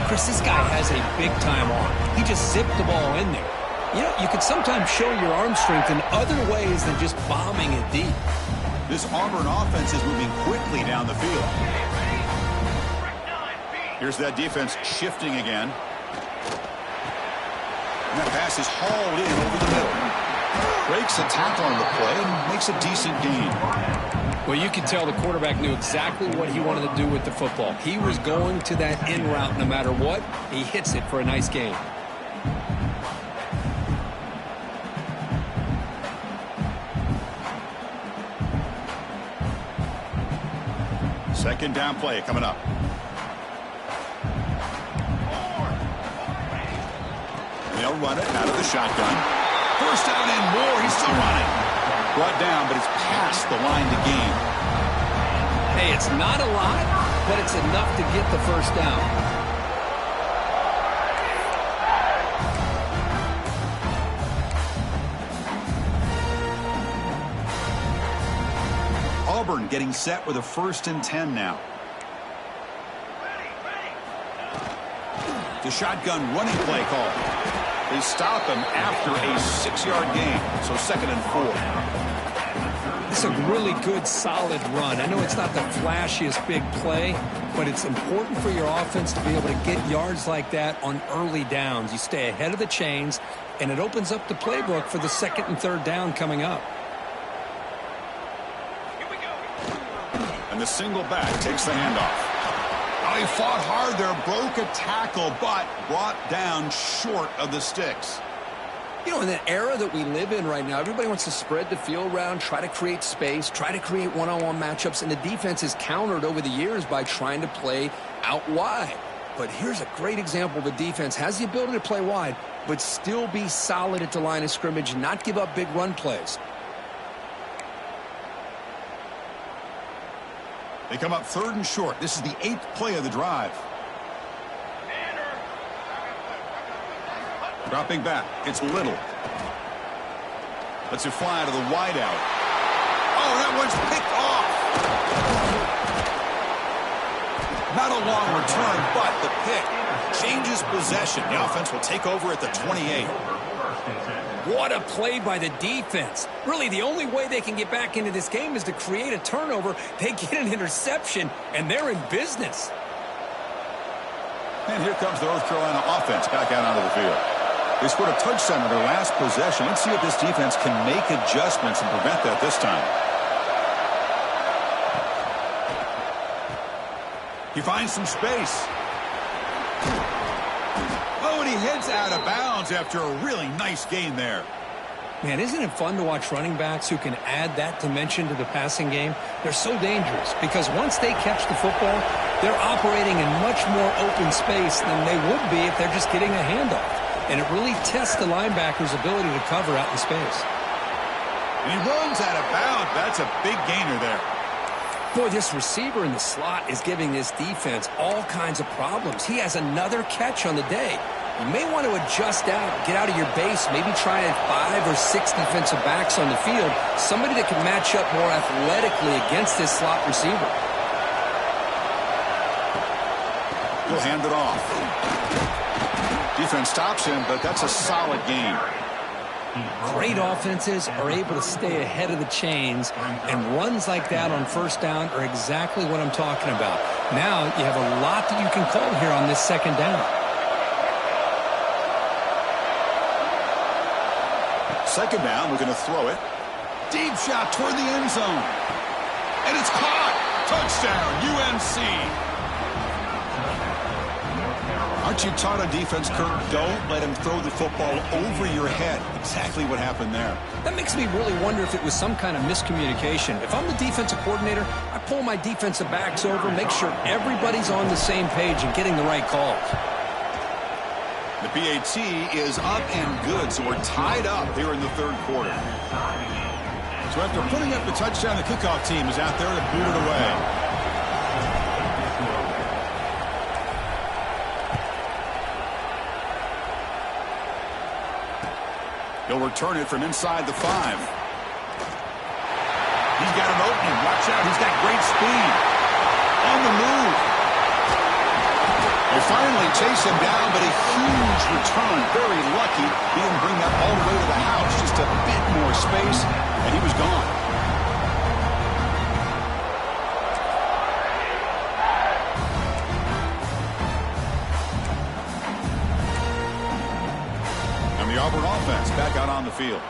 Chris, this guy has a big-time arm. He just zipped the ball in there. You know, you could sometimes show your arm strength in other ways than just bombing it deep. This Auburn offense is moving quickly down the field. Here's that defense shifting again. And that pass is hauled in over the middle. Breaks a tackle on the play and makes a decent gain. Well, you can tell the quarterback knew exactly what he wanted to do with the football. He was going to that in route no matter what. He hits it for a nice gain. Second down play coming up. They'll run it out of the shotgun. First down and more. He's still running. Brought down, but it's past the line to gain. Hey, it's not a lot, but it's enough to get the first down. Auburn getting set with a 1st and 10 now. The shotgun running play call. They stop him after a 6-yard gain, so 2nd and 4. It's a really good, solid run. I know it's not the flashiest big play, but it's important for your offense to be able to get yards like that on early downs. You stay ahead of the chains, and it opens up the playbook for the 2nd and 3rd down coming up. And the single back takes the handoff. Oh, he fought hard there, broke a tackle, but brought down short of the sticks. You know, in the era that we live in right now, everybody wants to spread the field around, try to create space, try to create one-on-one matchups, and the defense is countered over the years by trying to play out wide. But here's a great example. The defense has the ability to play wide, but still be solid at the line of scrimmage, not give up big run plays. They come up 3rd and short. This is the 8th play of the drive. Dropping back. It's Little. Lets it fly to the wideout. Oh, that one's picked off. Not a long return, but the pick changes possession. The offense will take over at the 28. What a play by the defense. Really, the only way they can get back into this game is to create a turnover. They get an interception, and they're in business. And here comes the North Carolina offense back out onto the field. They scored a touchdown on their last possession. Let's see if this defense can make adjustments and prevent that this time. He finds some space. Oh, Oh, and he heads out of bounds after a really nice gain there. Man, isn't it fun to watch running backs who can add that dimension to the passing game? They're so dangerous because once they catch the football, they're operating in much more open space than they would be if they're just getting a handoff. And it really tests the linebacker's ability to cover out in space. And he runs out of bounds. That's a big gainer there. Boy, this receiver in the slot is giving this defense all kinds of problems. He has another catch on the day. You may want to adjust out, get out of your base, maybe try 5 or 6 defensive backs on the field, somebody that can match up more athletically against this slot receiver. He'll hand it off. Defense stops him, but that's a solid gain. Great offenses are able to stay ahead of the chains, and runs like that on first down are exactly what I'm talking about. Now you have a lot that you can call here on this second down. Second down, we're going to throw it. Deep shot toward the end zone. And it's caught. Touchdown, UNC. Aren't you taught on defense, Kirk? Don't let him throw the football over your head. Exactly what happened there. That makes me really wonder if it was some kind of miscommunication. If I'm the defensive coordinator, I pull my defensive backs over, make sure everybody's on the same page and getting the right calls. The PAT is up and good, so we're tied up here in the third quarter. So after putting up the touchdown, the kickoff team is out there to boot it away. He'll return it from inside the 5. He's got an opening. Watch out. He's got great speed. On the move. They finally chase him down, but a huge return. Very lucky. He didn't bring that all the way to the house. Just a bit more space, and he was gone. And the Auburn offense back out on the field.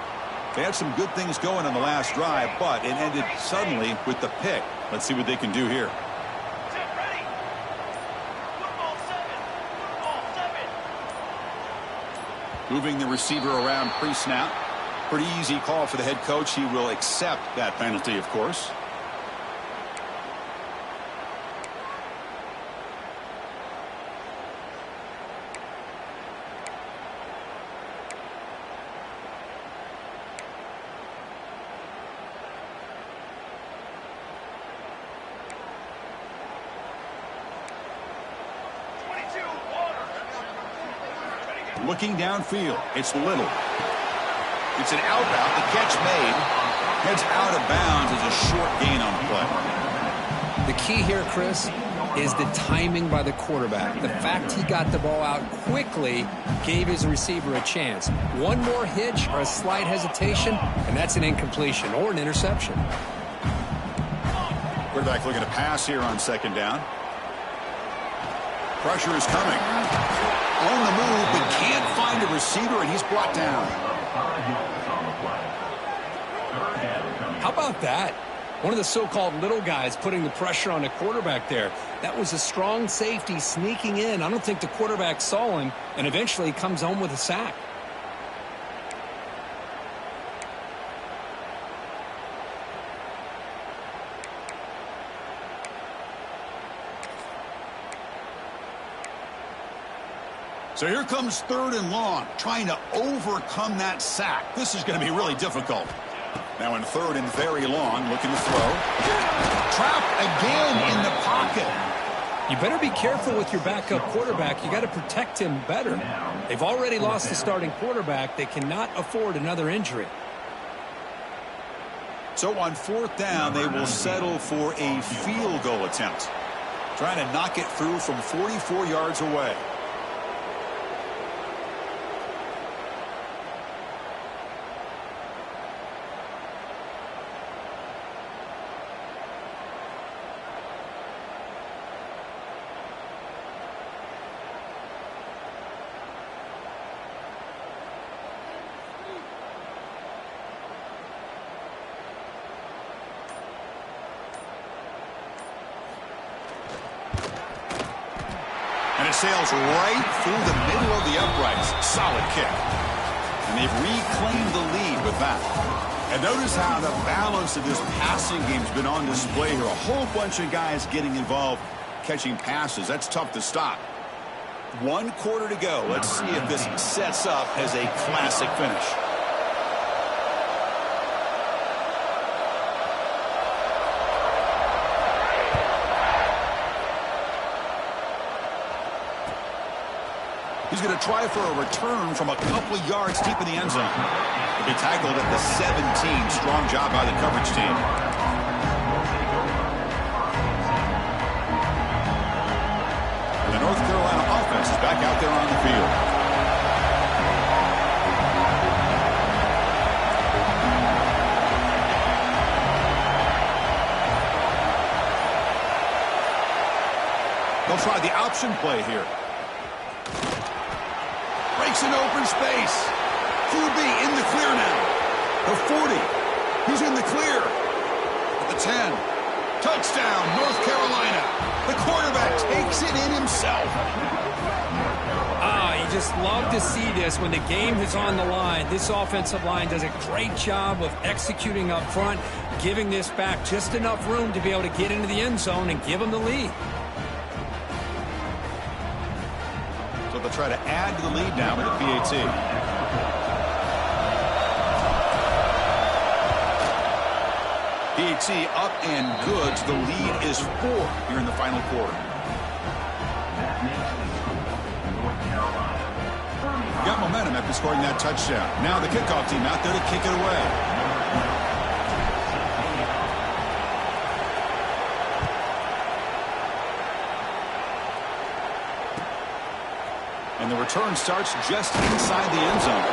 They had some good things going on the last drive, but it ended suddenly with the pick. Let's see what they can do here. Moving the receiver around pre-snap. Pretty easy call for the head coach. He will accept that penalty, of course. Looking downfield, it's Little. It's an out route. The catch made. Heads out of bounds as a short gain on the play. The key here, Chris, is the timing by the quarterback. The fact he got the ball out quickly gave his receiver a chance. One more hitch or a slight hesitation, and that's an incompletion or an interception. Quarterback looking to pass here on second down. Pressure is coming. On the move, but can't find a receiver, and he's brought down. How about that? One of the so-called little guys putting the pressure on the quarterback there. That was a strong safety sneaking in. I don't think the quarterback saw him, and eventually comes home with a sack. So here comes third and long, trying to overcome that sack. This is going to be really difficult. Now in third and very long, looking to throw. Trapped again in the pocket. You better be careful with your backup quarterback. You got to protect him better. They've already lost the starting quarterback. They cannot afford another injury. So on fourth down, they will settle for a field goal attempt. Trying to knock it through from 44 yards away. And it sails right through the middle of the uprights. Solid kick. And they've reclaimed the lead with that. And notice how the balance of this passing game has been on display here. A whole bunch of guys getting involved, catching passes. That's tough to stop. 1 quarter to go. Let's see if this sets up as a classic finish. He's going to try for a return from a couple of yards deep in the end zone. He'll be tackled at the 17. Strong job by the coverage team. And the North Carolina offense is back out there on the field. They'll try the option play here. Breaks an open space. QB in the clear now. The 40. He's in the clear. At the 10. Touchdown, North Carolina. The quarterback takes it in himself. You just love to see this when the game is on the line. This offensive line does a great job of executing up front, giving this back just enough room to be able to get into the end zone and give them the lead. So they'll try to add to the lead now with the PAT. PAT up and good. The lead is 4 here in the final quarter. Got momentum after scoring that touchdown. Now the kickoff team out there to kick it away. And the return starts just inside the end zone.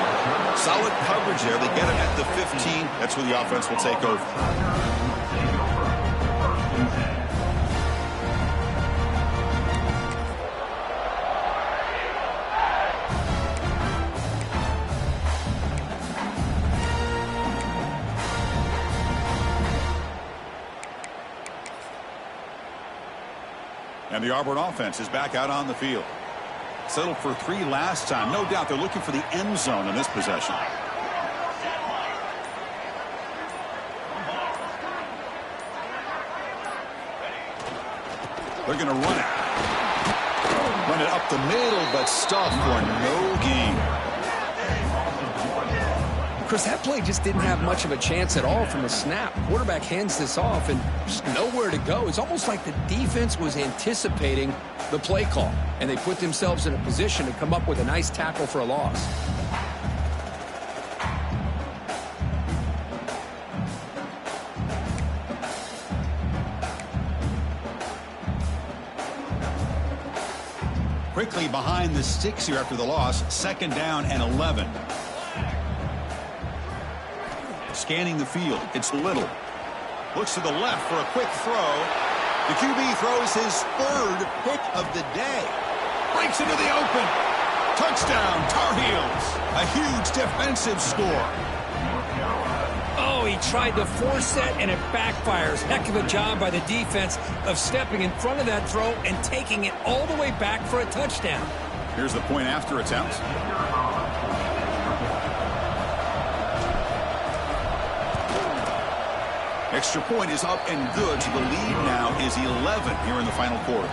Solid coverage there. They get it at the 15. That's where the offense will take over. And the Auburn offense is back out on the field. Settled for 3 last time. No doubt they're looking for the end zone in this possession. They're going to run it. Run it up the middle, but stuffed for no gain. Chris, that play just didn't have much of a chance at all from the snap. Quarterback hands this off and just nowhere to go. It's almost like the defense was anticipating the play call, and they put themselves in a position to come up with a nice tackle for a loss. Quickly behind the sticks here after the loss. 2nd down and 11. Scanning the field. It's Little. Looks to the left for a quick throw. The QB throws his 3rd pick of the day. Breaks into the open. Touchdown, Tar Heels. A huge defensive score. Oh, he tried to force it, and it backfires. Heck of a job by the defense of stepping in front of that throw and taking it all the way back for a touchdown. Here's the point after attempt. Extra point is up and good, so the lead now is 11 here in the final quarter.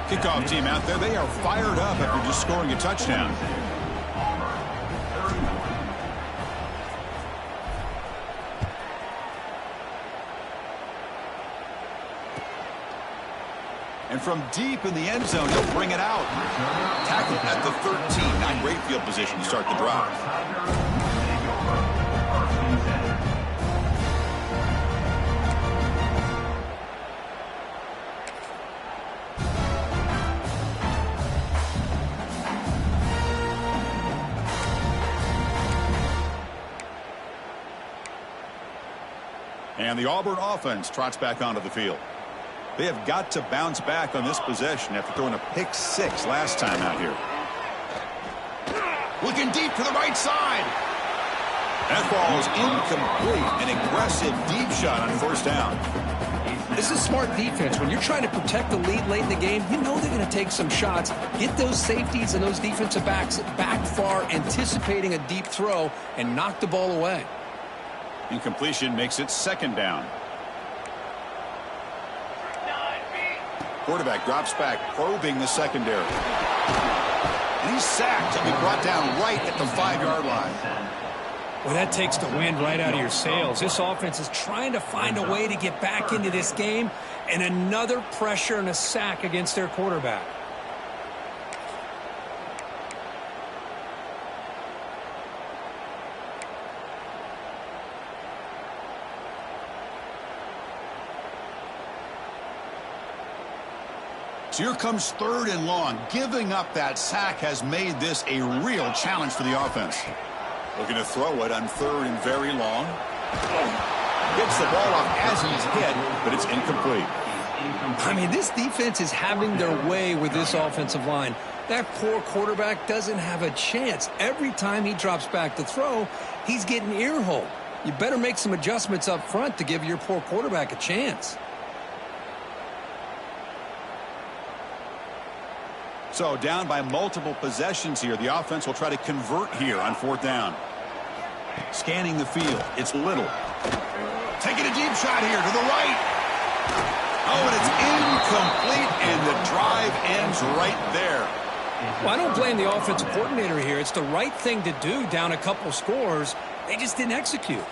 Kickoff team out there, they are fired up after just scoring a touchdown. And from deep in the end zone, he'll bring it out. Tackled at the 13. Not great field position to start the drive. And the Auburn offense trots back onto the field. They have got to bounce back on this possession after throwing a pick 6 last time out here. Looking deep to the right side. That ball is incomplete. An aggressive deep shot on 1st down. This is smart defense. When you're trying to protect the lead late in the game, you know they're going to take some shots. Get those safeties and those defensive backs back far, anticipating a deep throw, and knock the ball away. Incompletion makes it second down. Quarterback drops back, probing the secondary. And he's sacked. He'll be brought down right at the 5-yard line. Well, that takes the wind right out of your sails. This offense is trying to find a way to get back into this game, and another pressure and a sack against their quarterback. So here comes 3rd and long. Giving up that sack has made this a real challenge for the offense. Looking to throw it on 3rd and very long. Gets the ball off as he's hit, but it's incomplete. I mean, this defense is having their way with this offensive line. That poor quarterback doesn't have a chance. Every time he drops back to throw, he's getting ear-holed. You better make some adjustments up front to give your poor quarterback a chance. So down by multiple possessions here. The offense will try to convert here on 4th down. Scanning the field. It's Little. Taking a deep shot here to the right. Oh, and it's incomplete, and the drive ends right there. Well, I don't blame the offensive coordinator here. It's the right thing to do down a couple scores. They just didn't execute.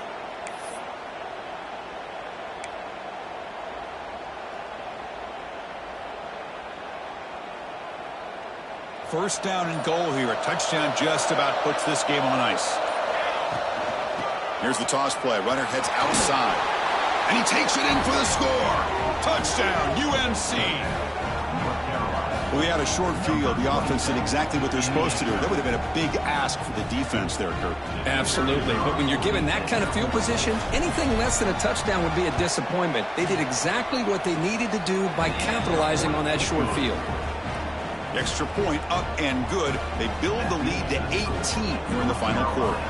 First down and goal here. A touchdown just about puts this game on ice. Here's the toss play. Runner heads outside. And he takes it in for the score. Touchdown, UNC. Well, we had a short field. The offense did exactly what they're supposed to do. That would have been a big ask for the defense there, Kurt. Absolutely. But when you're given that kind of field position, anything less than a touchdown would be a disappointment. They did exactly what they needed to do by capitalizing on that short field. Extra point up and good. They build the lead to 18 here in the final quarter.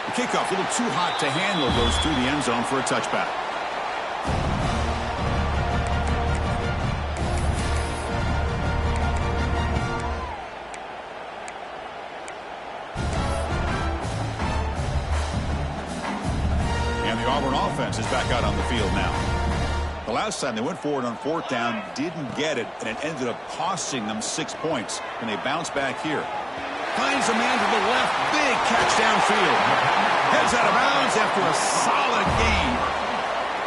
The kickoff, a little too hot to handle, goes through the end zone for a touchback. The Auburn offense is back out on the field now. The last time they went forward on 4th down, didn't get it, and it ended up costing them 6 points. And they bounce back here. Finds a man to the left. Big catch downfield. Heads out of bounds after a solid game.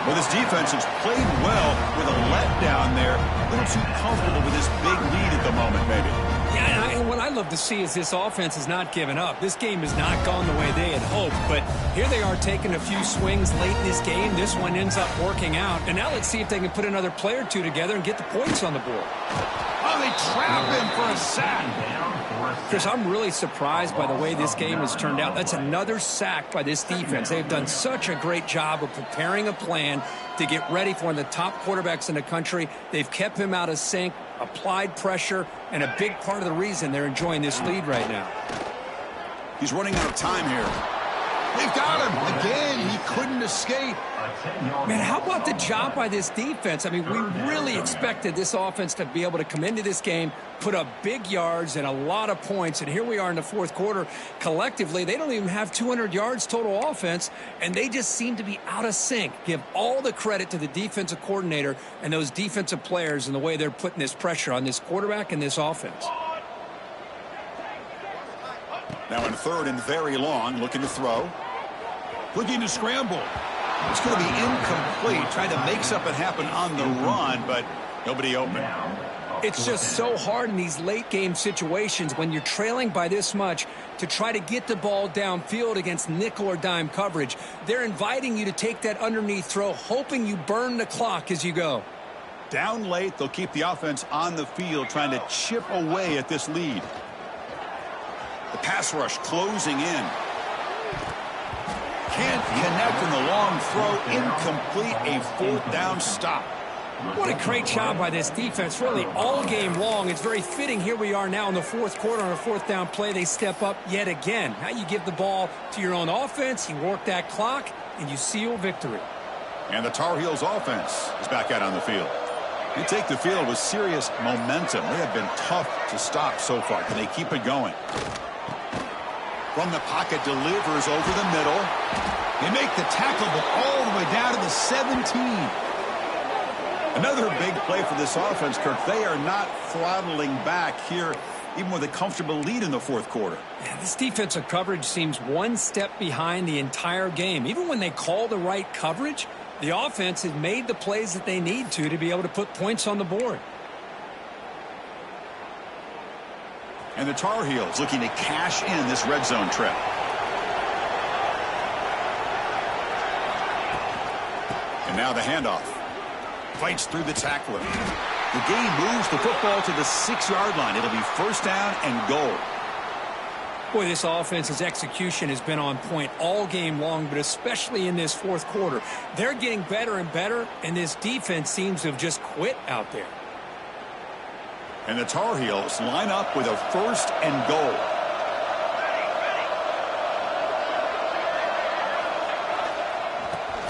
Well, this defense has played well with a letdown there. A little too comfortable with this big lead at the moment, maybe. Yeah, and what I love to see is this offense has not given up. This game has not gone the way they had hoped, but here they are taking a few swings late in this game. This one ends up working out, and now let's see if they can put another play or two together and get the points on the board. Oh, they trap him for a sack. Chris, I'm really surprised by the way this game has turned out. That's another sack by this defense. They've done such a great job of preparing a plan to get ready for one of the top quarterbacks in the country. They've kept him out of sync, applied pressure, and a big part of the reason they're enjoying this lead right now. He's running out of time here. They've got him. Again, he couldn't escape. Man, how about the job by this defense? I mean, we really expected this offense to be able to come into this game, put up big yards and a lot of points, and here we are in the 4th quarter. Collectively, they don't even have 200 yards total offense, and they just seem to be out of sync. Give all the credit to the defensive coordinator and those defensive players and the way they're putting this pressure on this quarterback and this offense. Now in 3rd and very long, looking to throw. Looking to scramble. It's going to be incomplete. Trying to make something happen on the run, but nobody open. It's just so hard in these late game situations when you're trailing by this much to try to get the ball downfield against nickel or dime coverage. They're inviting you to take that underneath throw, hoping you burn the clock as you go. Down late, they'll keep the offense on the field, trying to chip away at this lead. The pass rush closing in. Can't connect in the long throw. Incomplete. A 4th down stop. What a great job by this defense, really, all game long. It's very fitting. Here we are now in the fourth quarter on a fourth down play. They step up yet again. Now you give the ball to your own offense, you work that clock, and you seal victory. And the Tar Heels offense is back out on the field. They take the field with serious momentum. They have been tough to stop so far. Can they keep it going? From the pocket, delivers over the middle. They make the tackle, but all the way down to the 17. Another big play for this offense, Kirk. They are not throttling back here, even with a comfortable lead in the fourth quarter. Yeah, this defensive coverage seems one step behind the entire game. Even when they call the right coverage, the offense has made the plays that they need to be able to put points on the board. And the Tar Heels looking to cash in this red zone trip. And now the handoff. Fights through the tackler. The game moves the football to the 6-yard line. It'll be first down and goal. Boy, this offense's execution has been on point all game long, but especially in this fourth quarter. They're getting better and better, and this defense seems to have just quit out there. And the Tar Heels line up with a first and goal.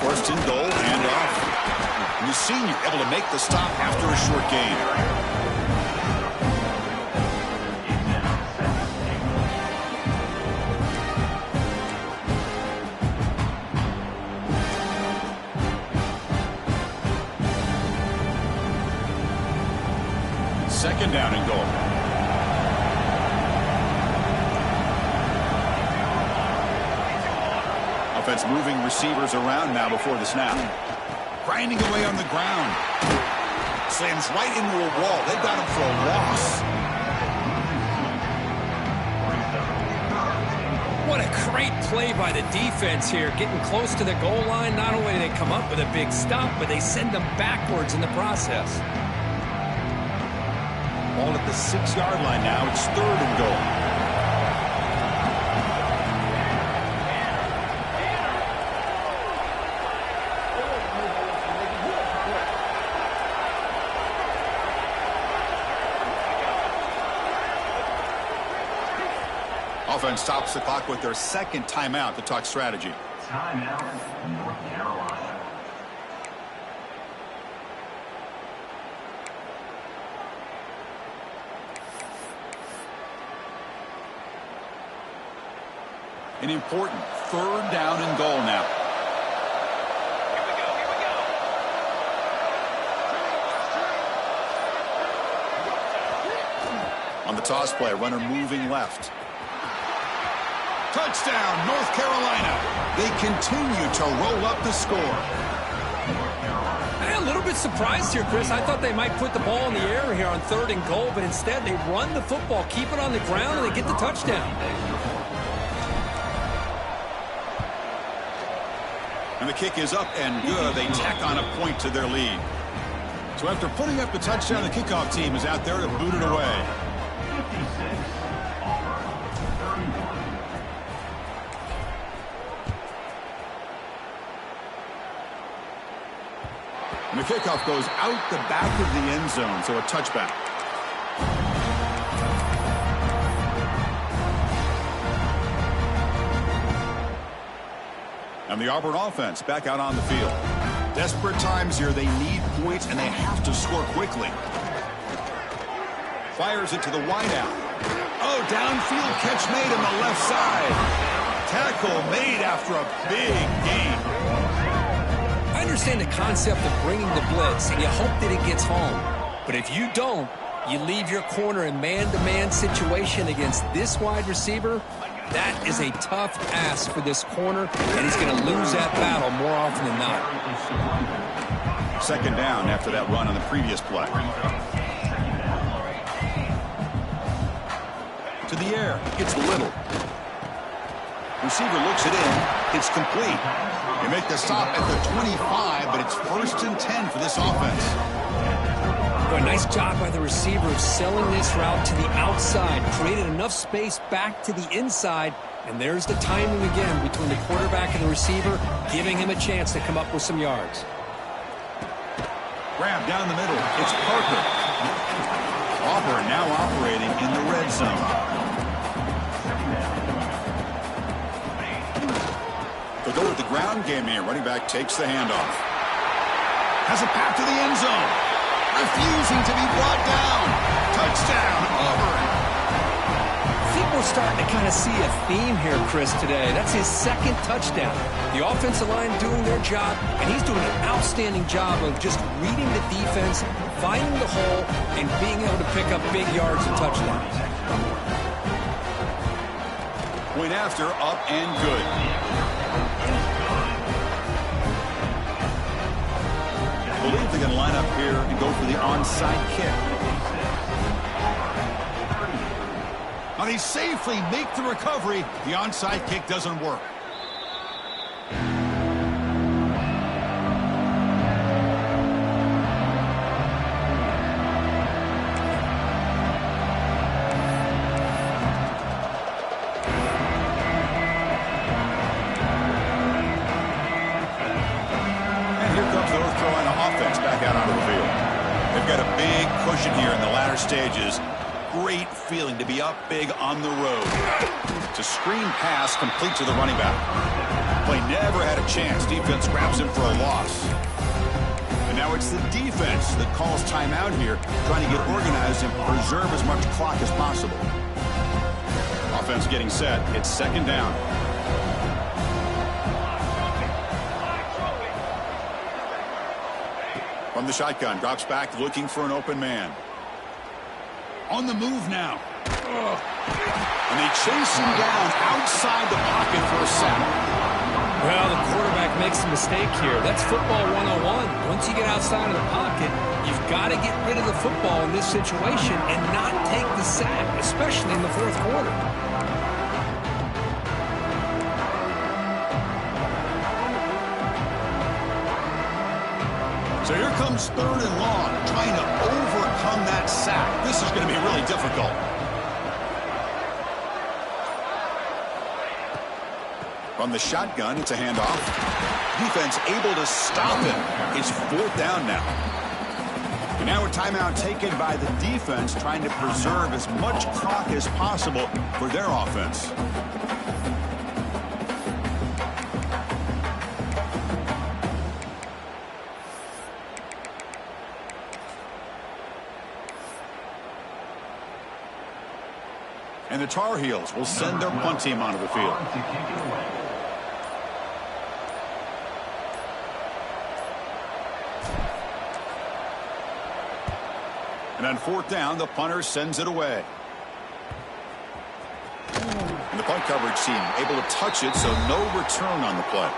First and goal, handoff. And the senior able to make the stop after a short gain. Second down and goal. Offense moving receivers around now before the snap. Grinding away on the ground. Slams right into a wall. They've got him for a loss. What a great play by the defense here. Getting close to the goal line. Not only do they come up with a big stop, but they send them backwards in the process. Ball at the 6-yard line now. It's third and goal. Offense stops the clock with their second timeout to talk strategy. Timeout, North Carolina. An important third down and goal now. On the toss play, runner moving left. Touchdown, North Carolina. They continue to roll up the score. I'm a little bit surprised here, Chris. I thought they might put the ball in the air here on third and goal, but instead they run the football, keep it on the ground, and they get the touchdown. And the kick is up and good. They tack on a point to their lead. So after putting up the touchdown, the kickoff team is out there to boot it away. 56, Auburn, 31. And the kickoff goes out the back of the end zone, so a touchback. And the Auburn offense back out on the field. Desperate times here. They need points, and they have to score quickly. Fires it to the wideout. Oh, downfield catch made on the left side. Tackle made after a big gain. I understand the concept of bringing the blitz, and you hope that it gets home. But if you don't, you leave your corner in man-to-man situation against this wide receiver. That is a tough ask for this corner, and he's going to lose that battle more often than not. Second down after that run on the previous play. To the air, it's Little. Receiver looks it in. It's complete. They make the stop at the 25, but it's first and 10 for this offense. Boy, nice job by the receiver of selling this route to the outside. Created enough space back to the inside. And there's the timing again between the quarterback and the receiver, giving him a chance to come up with some yards. Grab down the middle. It's Parker. Auburn now operating in the red zone. They'll go with the ground game here. Running back takes the handoff. Has a path to the end zone. Refusing to be brought down. Touchdown, Auburn. I think we're starting to kind of see a theme here, Chris, today. That's his second touchdown. The offensive line doing their job, and he's doing an outstanding job of just reading the defense, finding the hole, and being able to pick up big yards and touchdowns. Point after, up and good. I believe they're going to line up here and go for the onside kick. Now they safely make the recovery. The onside kick doesn't work. Stages. Great feeling to be up big on the road. It's a screen pass complete to the running back. Play never had a chance. Defense grabs him for a loss. And now it's the defense that calls timeout here, trying to get organized and preserve as much clock as possible. Offense getting set. It's second down. From the shotgun, drops back looking for an open man. On the move now. And they chase him down outside the pocket for a sack. Well, the quarterback makes a mistake here. That's football 101. Once you get outside of the pocket, you've got to get rid of the football in this situation and not take the sack, especially in the fourth quarter. So here comes third and long, trying to overcome that sack. This is going to be really difficult. From the shotgun, it's a handoff. Defense able to stop him. It's fourth down now. And now a timeout taken by the defense, trying to preserve as much clock as possible for their offense. And the Tar Heels will send their punt team onto the field. And on fourth down, the punter sends it away. And the punt coverage team able to touch it, so no return on the play.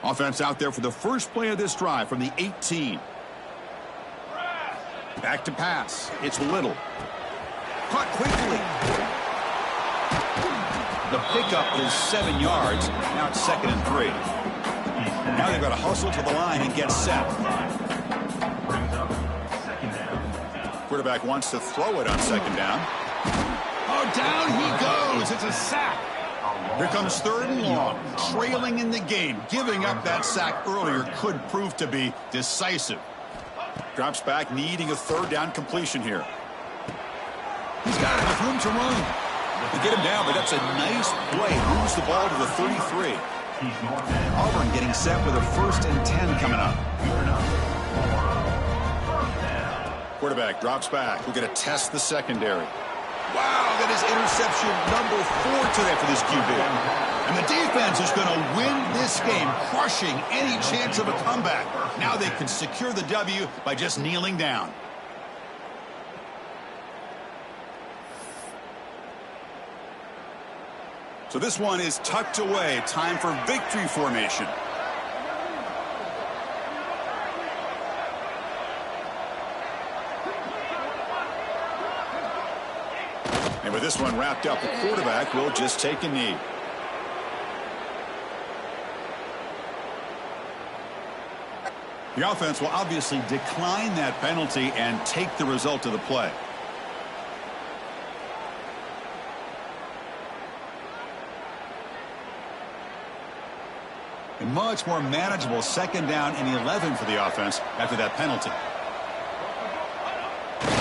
Offense out there for the first play of this drive from the 18. Back to pass. It's Little. Caught quickly. The pickup is 7 yards. Now it's 2nd and 3. Now they've got to hustle to the line and get set. Quarterback wants to throw it on 2nd down. Oh, down he goes. It's a sack. Here comes third and long, trailing in the game. Giving up that sack earlier could prove to be decisive. Drops back, needing a third down completion here. He's got enough room to run. They get him down, but that's a nice play. Moves the ball to the 33. Auburn getting set with a 1st and 10 coming up. Quarterback drops back. We're going to test the secondary. Wow, that is interception number 4 today for this QB. And the defense is going to win this game, crushing any chance of a comeback. Now they can secure the W by just kneeling down. So this one is tucked away. Time for victory formation. And with this one wrapped up, the quarterback will just take a knee. The offense will obviously decline that penalty and take the result of the play. A much more manageable 2nd down and 11 for the offense after that penalty.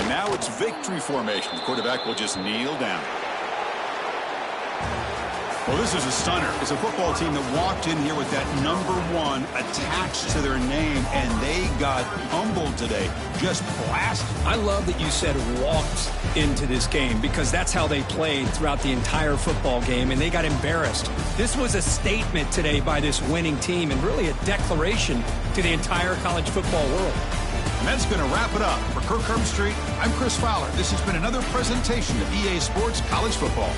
And now it's victory formation. The quarterback will just kneel down. Well, this is a stunner. It's a football team that walked in here with that number 1 attached to their name, and they got humbled today. Just blasted. I love that you said walked into this game, because that's how they played throughout the entire football game, and they got embarrassed. This was a statement today by this winning team, and really a declaration to the entire college football world. And that's going to wrap it up. For Kirk Herbstreit, I'm Chris Fowler. This has been another presentation of EA Sports College Football.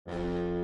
7.